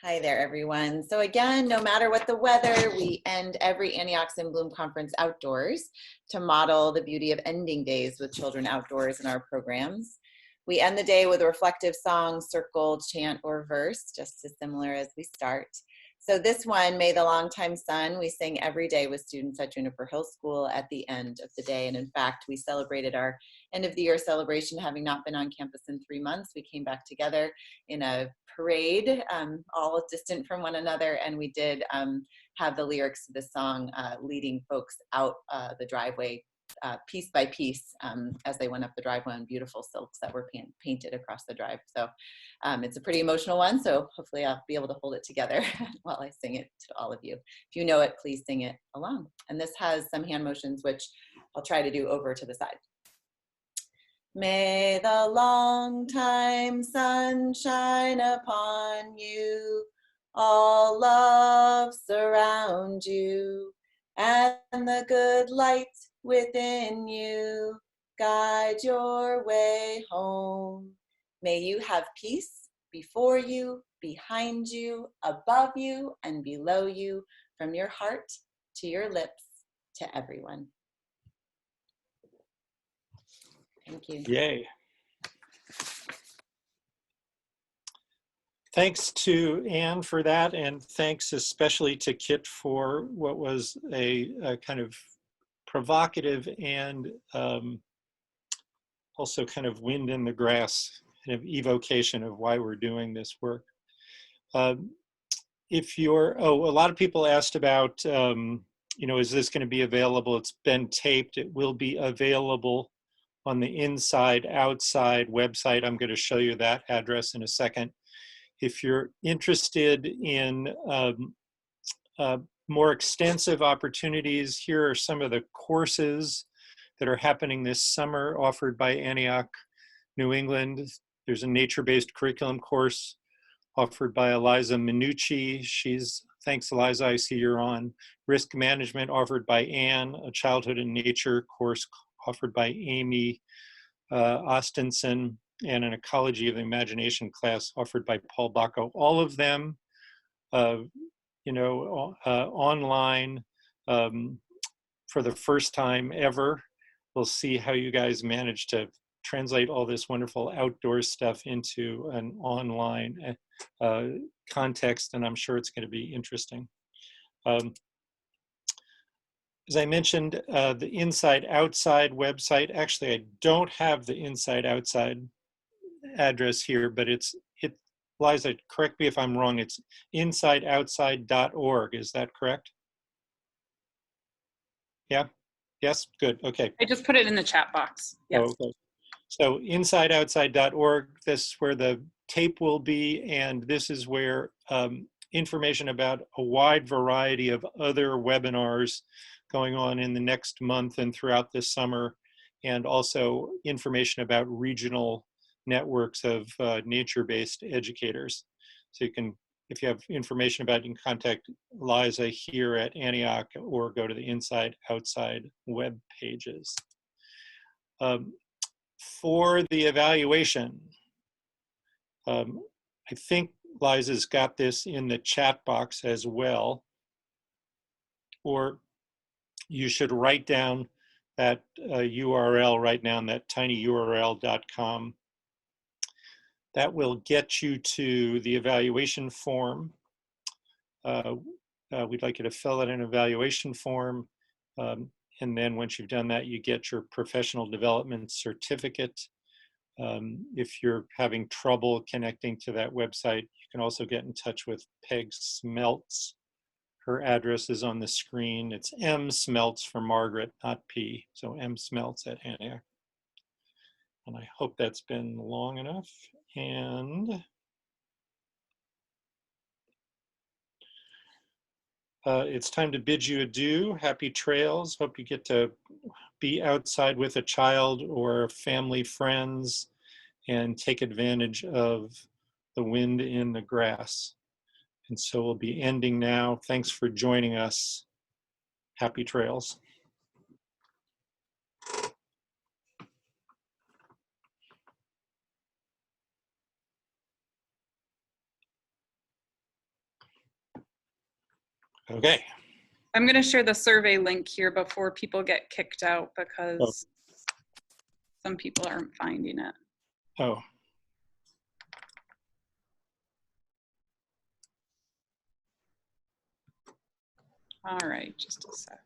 Hi there, everyone. So again, no matter what the weather, we end every Antiochs in Bloom conference outdoors to model the beauty of ending days with children outdoors in our programs. We end the day with a reflective song, circle, chant, or verse, just as similar as we start. So this one, May the Longtime Sun, we sing every day with students at Juniper Hill School at the end of the day. And in fact, we celebrated our end of the year celebration, having not been on campus in 3 months. We came back together in a parade, all distant from one another. And we did have the lyrics to the song leading folks out the driveway piece by piece as they went up the driveway on beautiful silks that were painted across the drive. So it's a pretty emotional one, so hopefully I'll be able to hold it together while I sing it to all of you. If you know it, please sing it along. And this has some hand motions, which I'll try to do over to the side. May the long time sun shine upon you, all love surround you, and the good light within you guide your way home. May you have peace before you, behind you, above you, and below you, from your heart to your lips, to everyone. Thank you. Yay. Thanks to Anne for that, and thanks especially to Kit for what was a kind of provocative and also kind of wind in the grass kind of evocation of why we're doing this work. If you're, a lot of people asked about, you know, is this going to be available? It's been taped. It will be available on the Inside Outside website. I'm going to show you that address in a second. If you're interested in more extensive opportunities, here are some of the courses that are happening this summer offered by Antioch, New England. There's a nature-based curriculum course offered by Eliza Minucci. Thanks Eliza, I see you're on. Risk management offered by Anne, a childhood in nature course offered by Amy Ostenson, and an ecology of the imagination class offered by Paul Bacco. All of them, you know, online for the first time ever. We'll see how you guys manage to translate all this wonderful outdoor stuff into an online context, and I'm sure it's going to be interesting. As I mentioned, the Inside Outside website, actually I don't have the Inside Outside address here, but Liza, correct me if I'm wrong, it's insideoutside.org, is that correct? Yeah? Yes? Good, okay. I just put it in the chat box. Yes. Oh, okay. So insideoutside.org, this is where the tape will be, and this is where information about a wide variety of other webinars going on in the next month and throughout this summer, and also information about regional networks of nature-based educators. So you can, if you have information about it, you can contact Liza here at Antioch or go to the Inside Outside web pages. For the evaluation, I think Liza's got this in the chat box as well, or you should write down that URL right now, that tinyurl.com. That will get you to the evaluation form. We'd like you to fill out an evaluation form. And then once you've done that, you get your professional development certificate. If you're having trouble connecting to that website, you can also get in touch with Peg Smeltz. Her address is on the screen. It's M Smeltz for Margaret, not P. So M Smeltz at Antioch. And I hope that's been long enough. And it's time to bid you adieu. Happy trails. Hope you get to be outside with a child or family, friends, and take advantage of the wind in the grass. And so we'll be ending now. Thanks for joining us. Happy trails. Okay. I'm going to share the survey link here before people get kicked out because some people aren't finding it. Oh. All right, just a sec.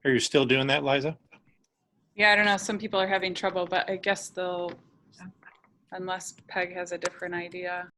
Are you still doing that, Liza? Yeah, I don't know. Some people are having trouble, but I guess they'll, unless Peg has a different idea.